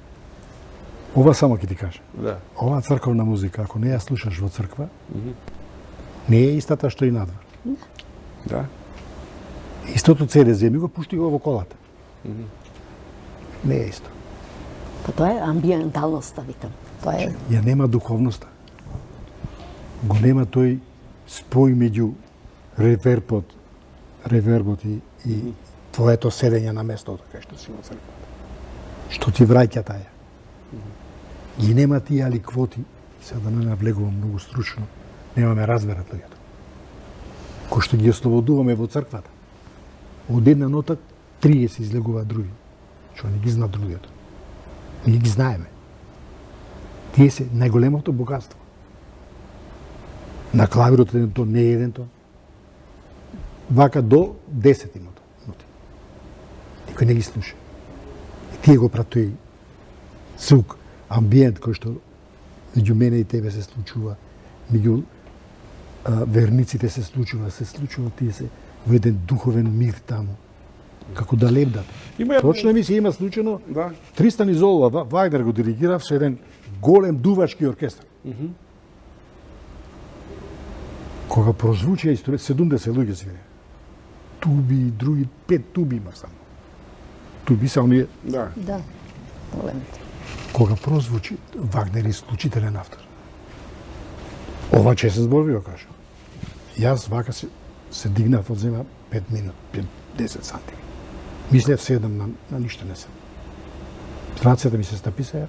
ова само ќе ти кажа. Да. Ова црковна музика, ако не ја слушаш во црква, не е истата што и надвор. Да. Истото CD земи го пушти го во колата. Не е исто. Па тоа е амбиенталноста, викам. Тоа е Ја нема духовноста. Го нема тој спој меѓу ревербот и твоето седење на местото кај што си во црквата. Што ти враќа таја. Ги нема тие аликвоти, сега да не навлегувам многу стручно, немаме разберат луѓето. Кој што ги ослободуваме во црквата. Од една нота 30 излегуваат други, што не ги знаат другиот. Ние ги знаеме. Тие се најголемото богатство. На клавирот еден тон, не еден тон. Вака до 10 ноти. Никој не ги слуша. И тие го прат тој звук, амбиент кој што меѓу мене и тебе се случува, меѓу верниците се случува, тие се во еден духовен мир таму. Како да лебдат. Точно ми се има случено, Да. Тристан Изолова, Вагнер го диригирав со еден голем дувачки оркестар. Кога прозвучи 70 луѓе свире. Туби, други 5 туби има само. Туби се оние. Да. да, големите. Кога прозвучи, Вагнер е исклучителен автор. Ова че се зборови, го кажа. Јас вака се дигнав од зема 5 минути, 10 сантими. Мислев седам на ништо не сем. Рацете ми се стаписаја,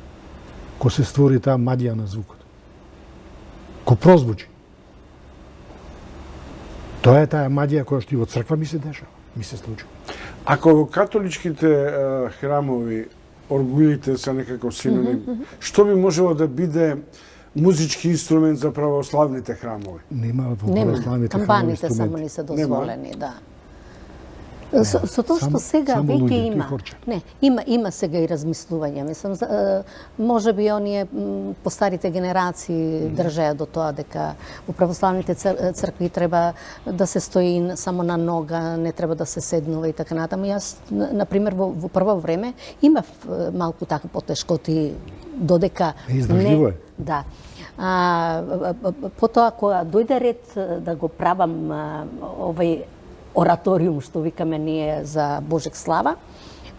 ко се створи таа магија на звукот. Ко прозвучи. Тоа е таа магија која што и во црква ми се дешава, ми се случува. Ако во католичките храмови оргулите се некаков синоним, што би можело да биде музички инструмент за православните храмови? Нема во Нема, православните храмови камбаните само инструменти. не се дозволени, да. Со тоа што сега само веќе луѓе, има. ти хорче. Не, има сега и размислување. Мислам, може би оние постарите генерации држеа до тоа дека у православните цркви треба да се стои само на нога, не треба да се седнува и така натаму. Јас, например, во прво време имав малку така потешкоти додека Издржливо е. Да. Потоа, кога дојде ред да го правам овој ораториум, што викаме ние за Божек слава,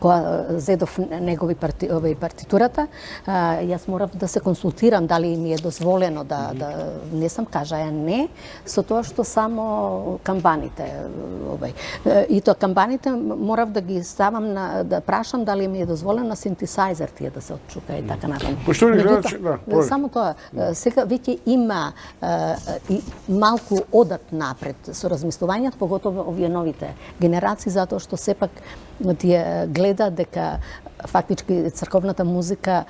кога зедов негови партитурата, јас морав да се консултирам дали ми е дозволено да не сам кажа не, со тоа што само камбаните и тоа камбаните морав да ги ставам да прашам дали ми е дозволено на синтесайзер тие да се отчука и така натаму. Поштовани гледачи, да. Само тоа, сега веќе има и малку одат напред со размислувањето, поготово овие новите генерации, затоа што сепак тие гледа дека фактички црковната музика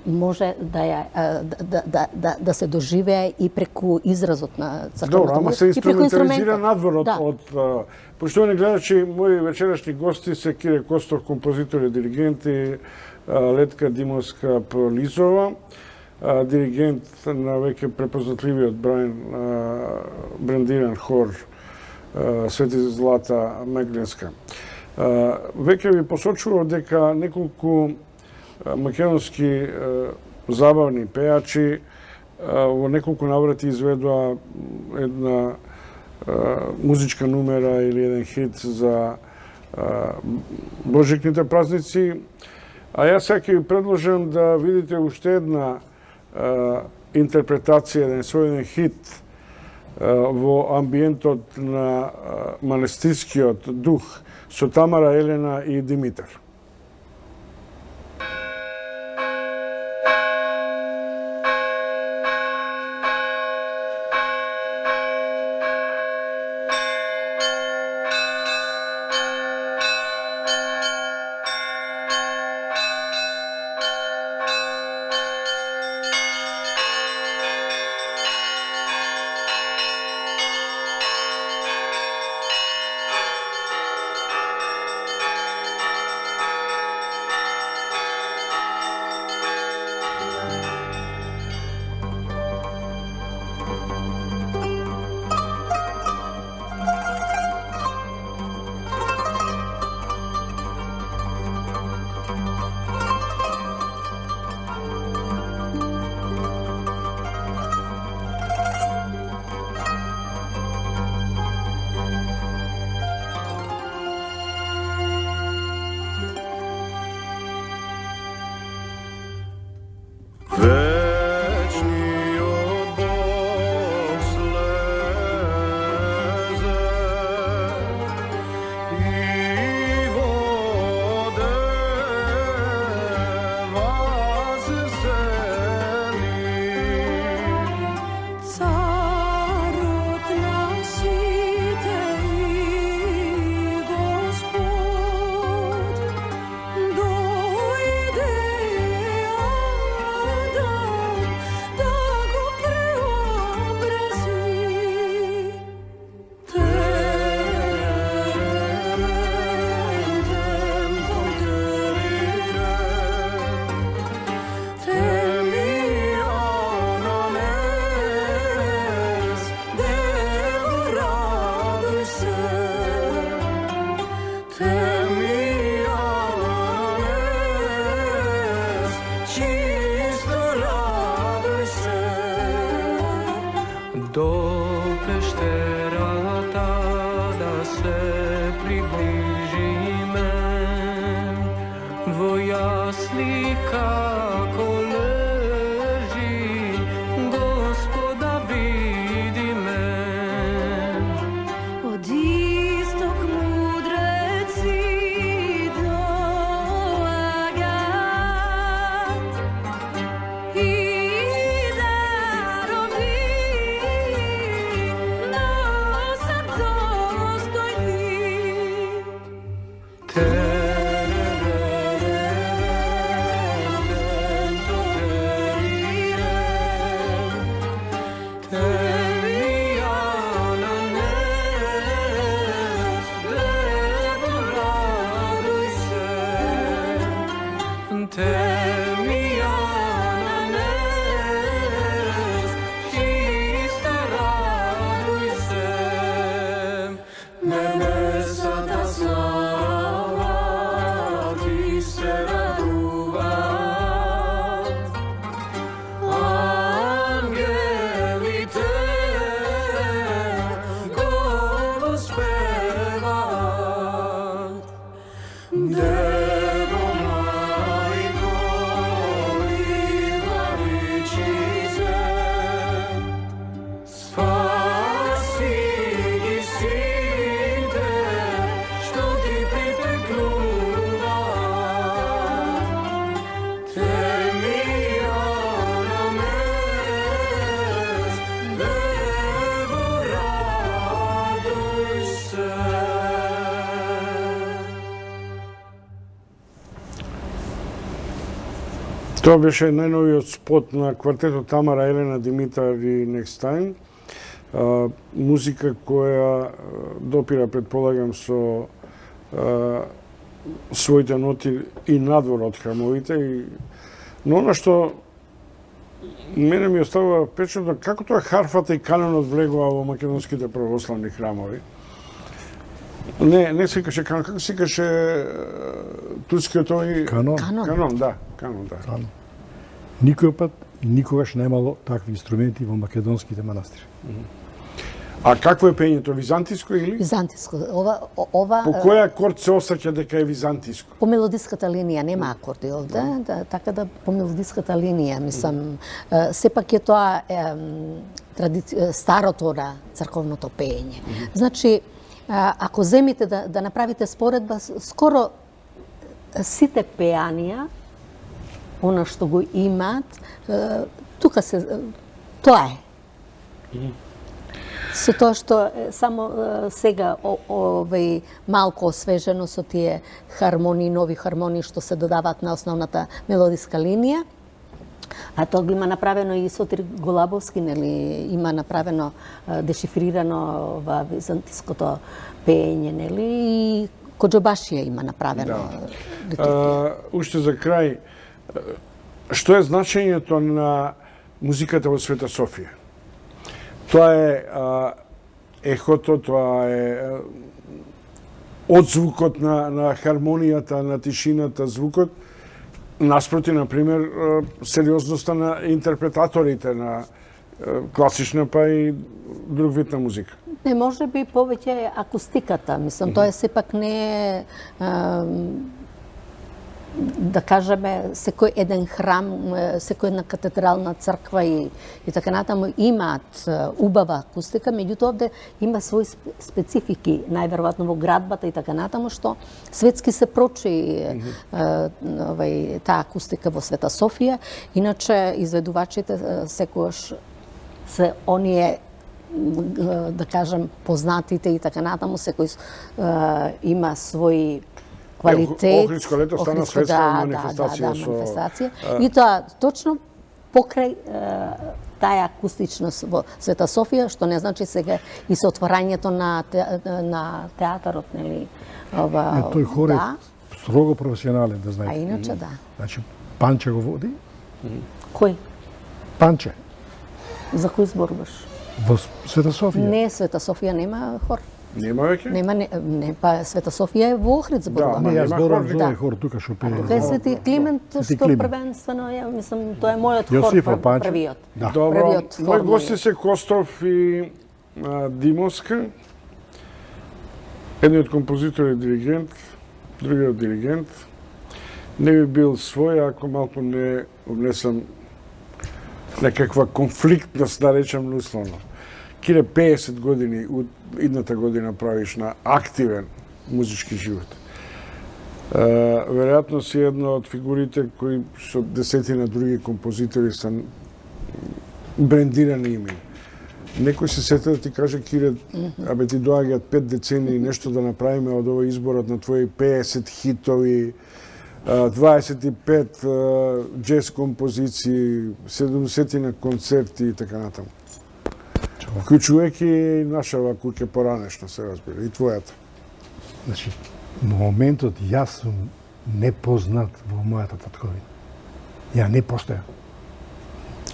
може да се доживее и преку изразот на црковната Добро, ама музика се и преку инструментализира инструментот. надвор Да. од поштовани гледачи, мои вечерашни гости се Кире Костов, композитор и диригент, и Летка Димовска Пролизова, диригент на веќе препознатливиот брендиран хор Свети Злата Меглинска. Веќе ви посочував дека неколку македонски забавни пејачи во неколку наврати изведува една музичка нумера или еден хит за Божикните празници. А јас сега ќе ви предложам да видите уште една интерпретација, еден својден хит во амбиентот на манастирскиот дух со Тамара, Елена и Димитар. Тоа беше најновиот спот на квартетот Тамара, Елена, Димитар и Некстайн. Музика која допира, предполагам, со своите ноти и надвор од храмовите. Но она што мене ми оставува впечатлено како тоа харфата и канонот влегува во македонските православни храмови. Не се каше канон, како се каше турскиот овој... Канон. Канон, да. Канон. Никој пат и никогаш немало такви инструменти во македонските манастири. А какво е пењето? Византиско или? Византиско. Ова По кој акорд се осеќа дека е византиско? по мелодиската линија нема акорди овде, така да по мелодиската линија, мислам, сепак е тоа старото на црковното пеење. Значи, ако земите да направите споредба, скоро сите пеанија, она што го имаат, тука се тоа е. Со тоа што само сега овој малку освежено со тие хармонии, нови хармонии што се додаваат на основната мелодиска линија. А тоа го има направено и Сотир Голабовски, нели, има направено дешифрирано во византиското пеење, нели, и Коџобашија има направено. Уште за крај, што е значењето на музиката во Света Софија? Тоа е ехото, тоа е одзвукот на хармонијата, на тишината, звукот, наспроти, например, сериозноста на интерпретаторите на класична, па и друг вид на музика. Не, може би повеќе акустиката, мислам, тоа е сепак не е, да кажеме, секој еден храм, секој една катедрална црква и така натаму имаат убава акустика, меѓутоа овде има свои специфики, најверојатно во градбата и така натаму, што светски се прочи таа акустика во Света Софија. Иначе изведувачите секогаш се оние, да кажем, познатите и така натаму, секој има своји квалитет. Охридско лето стана светска манифестација. Манифестација. И тоа точно покрај таа акустичност во Света Софија, што не значи сега и со отворањето на театарот, нели? Тој хор е строго професионален, да знаете. А иначе да. Значи, Панче го води. Кој? Панче. За кој зборуваш? Во Света Софија. Не, Света Софија нема хор. Нема веќе? Нема, не, па Света Софија е во Охрид зборува. Не, јас нема зборувам хор, за да. овој хор тука што пее. Тука е Свети Климент, Свети што Климент. првенствено, мислам, тоа е мојот Јосифа хор, Панче. првиот. Да. Добро, Првиот мои хор гости мој. се Костов и Димовска. Едниот композитор е диригент, другиот диригент. Не би бил свој ако малку не внесам некаква конфликтност, да речем условно. Кире 50 години, идната година правиш на активен музички живот. Веројатно си една од фигурите кои со десетина други композитори се брендирани имени. Некој се сети да ти каже, Кире, абе ти доаѓаат 5 децении нешто да направиме од овој изборот на твои 50 хитови, 25 джез композиции, 70 на концерти и така натаму. Вклучувајќи и нашава куќа поранешно, се разбира, и твојата. Значи, во моментот јас сум непознат во мојата татковина. Ја не постојам.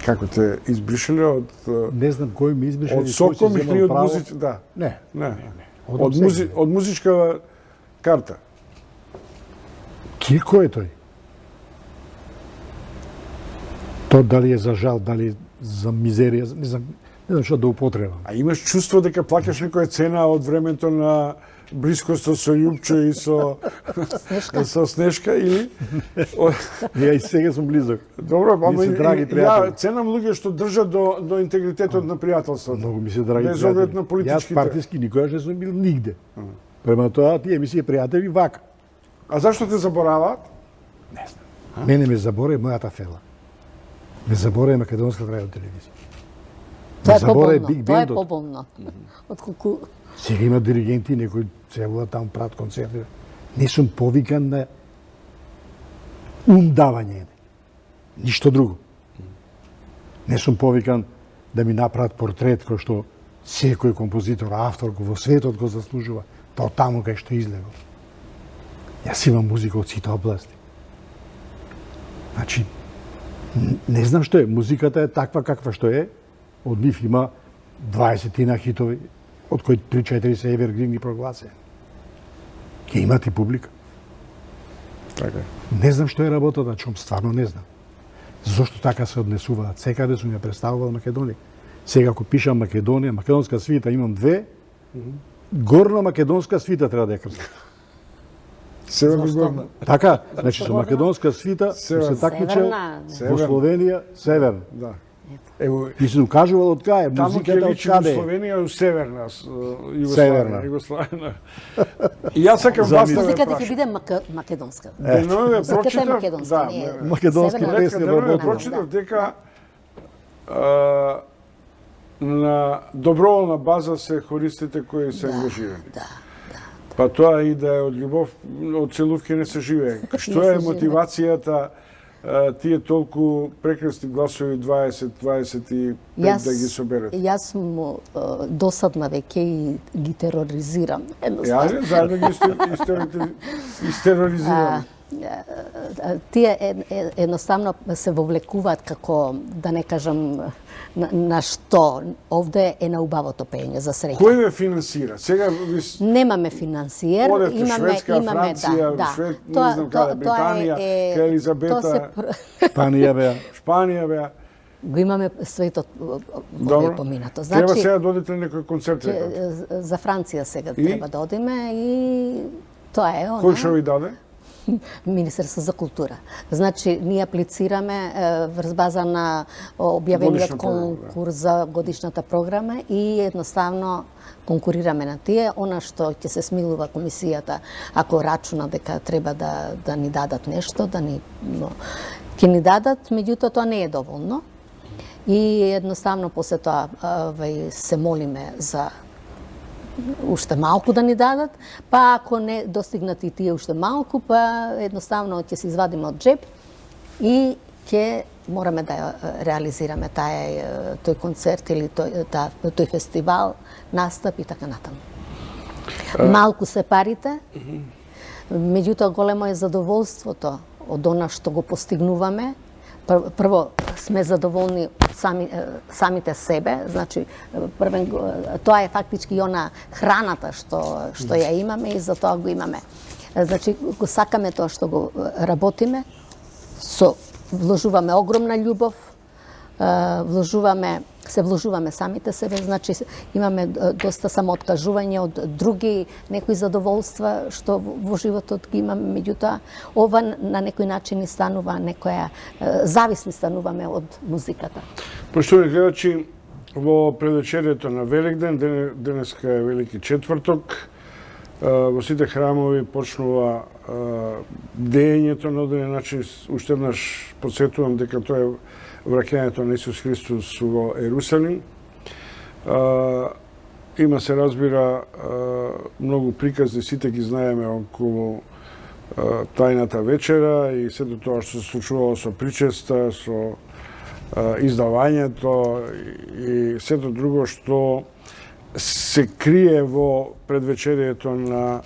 Како те избришале од Не знам кој ми избрише од соком или од музич, да. Не. Не. Од Од музичка карта. Кој е тој? Тоа дали е за жал, дали за мизерија, не знам што да употребам. А имаш чувство дека плаќаш некоја цена од времето на блискоста со Јупче и со Снежка. со Снежка или Ја и сега сум близок. Добро, ама Ми се драги ја пријатели. ценам луѓе што држат до интегритетот на пријателството. Многу ми се драги Без оглед пријатели. на политичките. Јас партиски никогаш не сум бил нигде. Према тоа, тие ми си пријатели вака. А зашто те забораваат? Мене ме заборави мојата фела. Ме заборави Македонската радиотелевизија. Тоа е заборави поболно, Биг тоа е Бендот. поболно. Отколку Сега има диригенти, некои целува таму прават концерти. Не сум повикан на давање. Ништо друго. Не сум повикан да ми направат портрет кој што секој композитор, автор во светот го заслужува, па од таму кај што излегол. Јас имам музика од сите области. Значи, не знам што е, музиката е таква каква што е, од нив има 20 хитови, од кои 3-4 се евергрини прогласени. Ке имат и публика. Така. Не знам што е работата, чом стварно не знам. Зошто така се однесуваат? Секаде сум ја представувал Македонија. Сега ако пишам Македонија, македонска свита, имам две, горна македонска свита треба да ја крстам. Северна горна. Така, значи со македонска свита сум се такмичел Северна. во Словенија, северна. Да. Ево, И се укажувал од кај, таму ќе музиката од личи во каде. Словенија, у северна, Северна. Југославија. И јас сакам вас да ве Музиката ќе прашам. биде македонска. Денове Музиката е прочитав, македонска, да, не е Македонски северна. песни денове работи. прочитав дека на доброволна база се хористите кои се ангажирани. Да. Па тоа и да е од љубов, од целувки не се живее. Што Не е се мотивацијата тие толку прекрасни гласови 20-25 да ги соберете? Јас сум досадна веќе и ги тероризирам. Јаде, заедно ги истероризираме. Тие едноставно се вовлекуваат како, да не кажам, на што. Овде е на убавото пење, за среќа. Кој ве финансира? Сега ви Немаме финансиер, одевте имаме Шведска, Франција, не знам каде, Британија, кај Елизабета, Шпанија беа. Шпанија беа. го имаме светот Добро. поминато. Треба Значи, сега да одите на некој концерт. рекав. за Франција сега И? треба да одиме и тоа е она. Кој што ви даде? Министерство за култура. Значи, ние аплицираме врз база на објавениот Годишна програма, да. конкурс за годишната програма и едноставно конкурираме на тие. Она што ќе се смилува комисијата, ако рачуна дека треба да ни дадат нешто, ќе ни дадат, меѓутоа тоа не е доволно. И едноставно после тоа се молиме за уште малку да ни дадат, па ако не достигнат и тие уште малку, па едноставно ќе се извадиме од джеб и ќе мораме да ја реализираме тој концерт или тој фестивал, настап и така натаму. Малку се парите, меѓутоа големо е задоволството од она што го постигнуваме. Прво, сме задоволни од самите себе, значи, тоа е фактички и она храната што ја имаме и за тоа го имаме. Значи, го сакаме тоа што го работиме, вложуваме огромна љубов, се вложуваме самите себе, значи имаме доста самооткажување од други некои задоволства што во животот ги имаме, меѓутоа ова на некој начин ни станува некоја зависни стануваме од музиката. Поштовани гледачи, во предвечерието на Великден, денеска е Велики четврток, во сите храмови почнува деењето на одреден начин. Уште еднаш подсетувам дека тоа е враќањето на Исус Христос во Ерусалим. Има, се разбира, многу приказни, сите ги знаеме околу тајната вечера и сето тоа што се случувало со причеста, со издавањето и сето друго што се крие во предвечерието на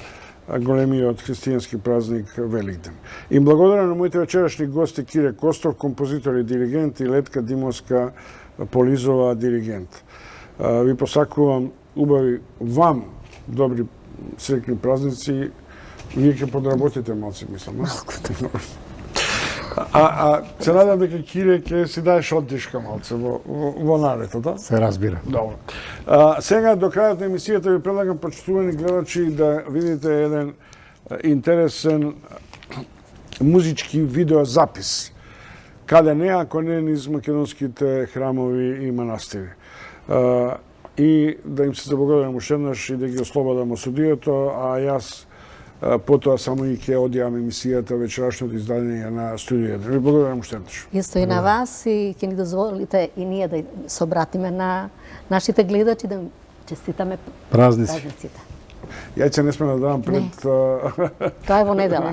големиот христијански празник Великден. Им благодарам на моите вечерашни гости Кире Костов, композитор и диригент, и Летка Димовска Полизова, диригент. Ви посакувам убави вам добри среќни празници. Вие ќе подработите малце, мислам. Малку А се надам дека Кире ќе си даеш оддишка малце во налето, да? Се разбира. Добро. Сега, до крајот на емисијата, ви предлагам, почитувани гледачи, да видите еден интересен музички видеозапис. Каде не, ако не низ македонските храмови и манастири. И да им се заблагодарам уште еднаш и да ги ослободам од студиото, а јас потоа само и ќе одјавам емисијата вечерашното издање на студиото. Ви благодарам уште еднаш. Исто и на вас и ќе ни дозволите и ние да се обратиме на нашите гледачи да им честитаме Празници. празниците. Јајце не сме да давам пред... Тоа е во недела.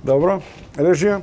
Добро. Режија?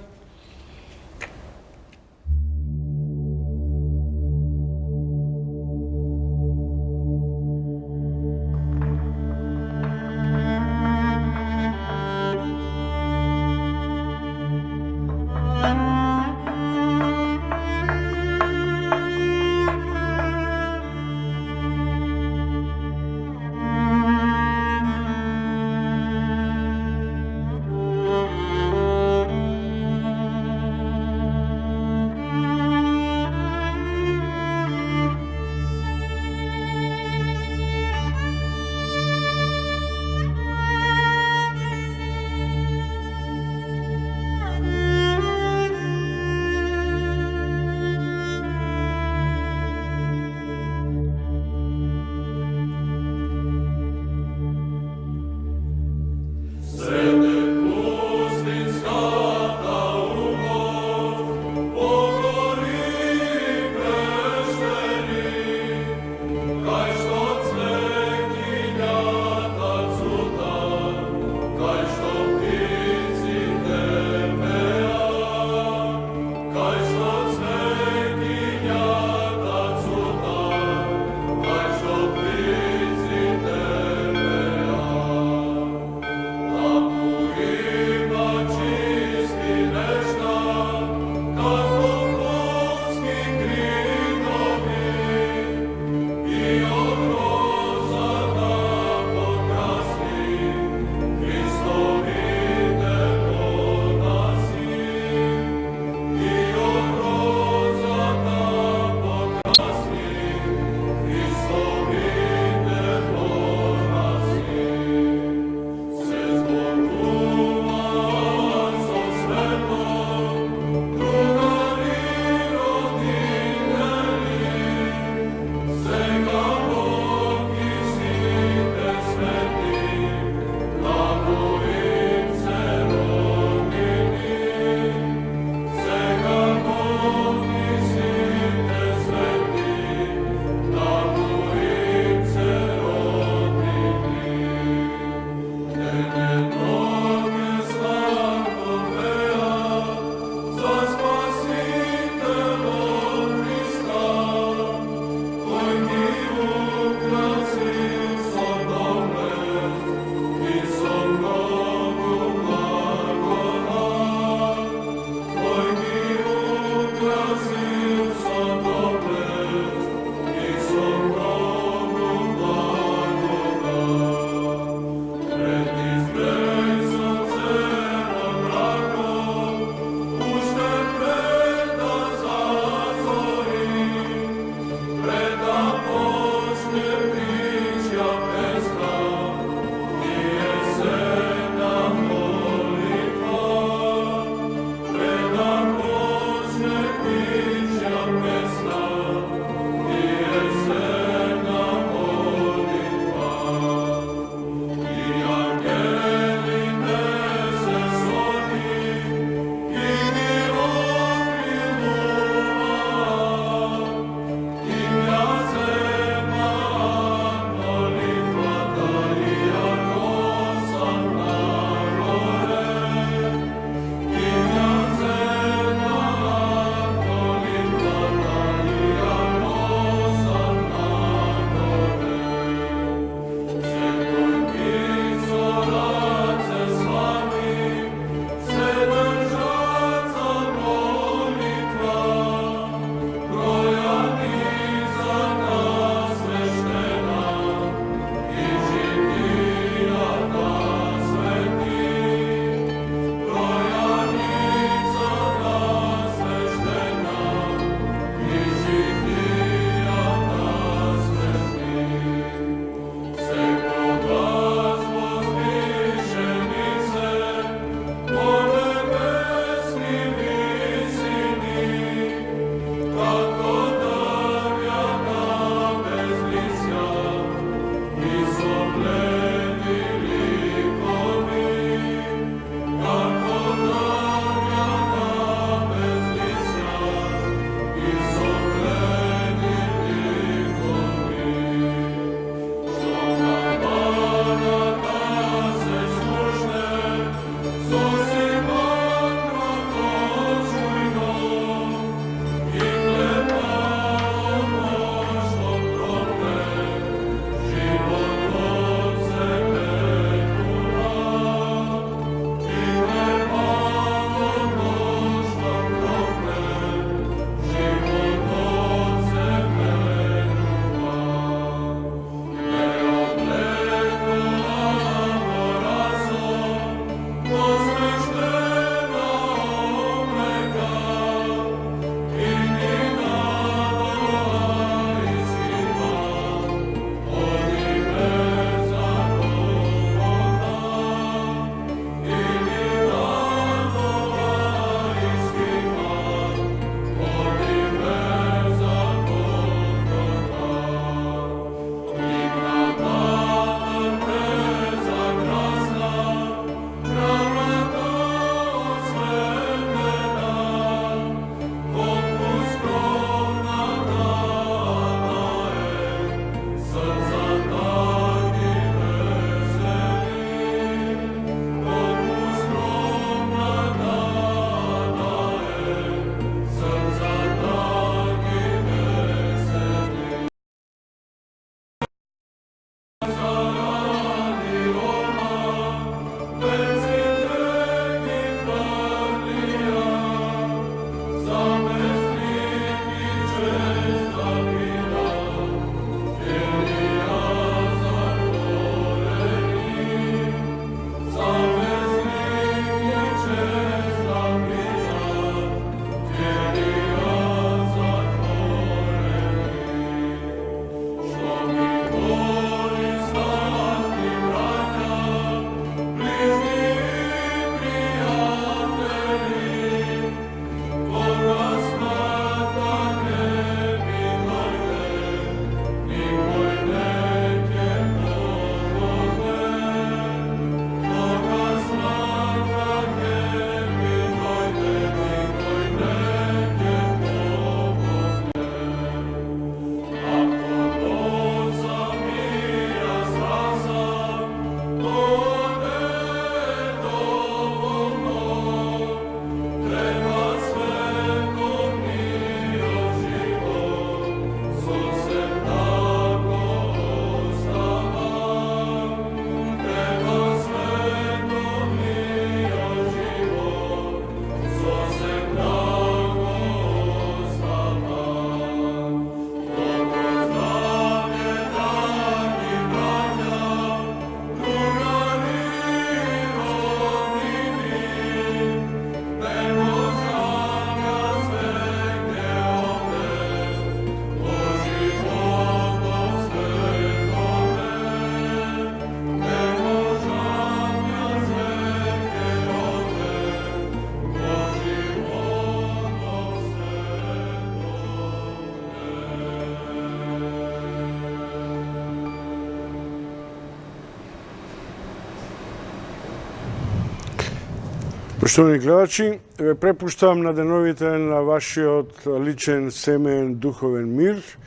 Поштовани гледачи, ве препуштам на деновите на вашиот личен, семеен, духовен мир.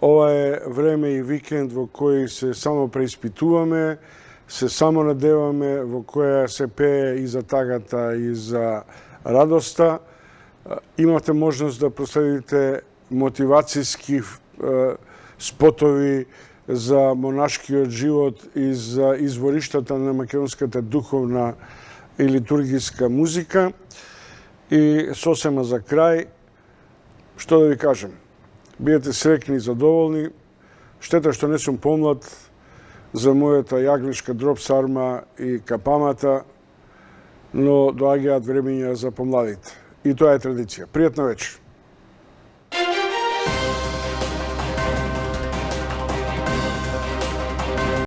Ова е време и викенд во кој се само преиспитуваме, се само надеваме, во која се пее и за тагата и за радоста. Имате можност да проследите мотивацијски спотови за монашкиот живот и за извориштата на македонската духовна и литургиска музика. И сосема за крај, што да ви кажем? Биете срекни и задоволни. Штета што не сум помлад за мојата јаглишка дроп сарма и капамата, но доаѓаат времења за помладите. И тоа е традиција. Пријатна вечер.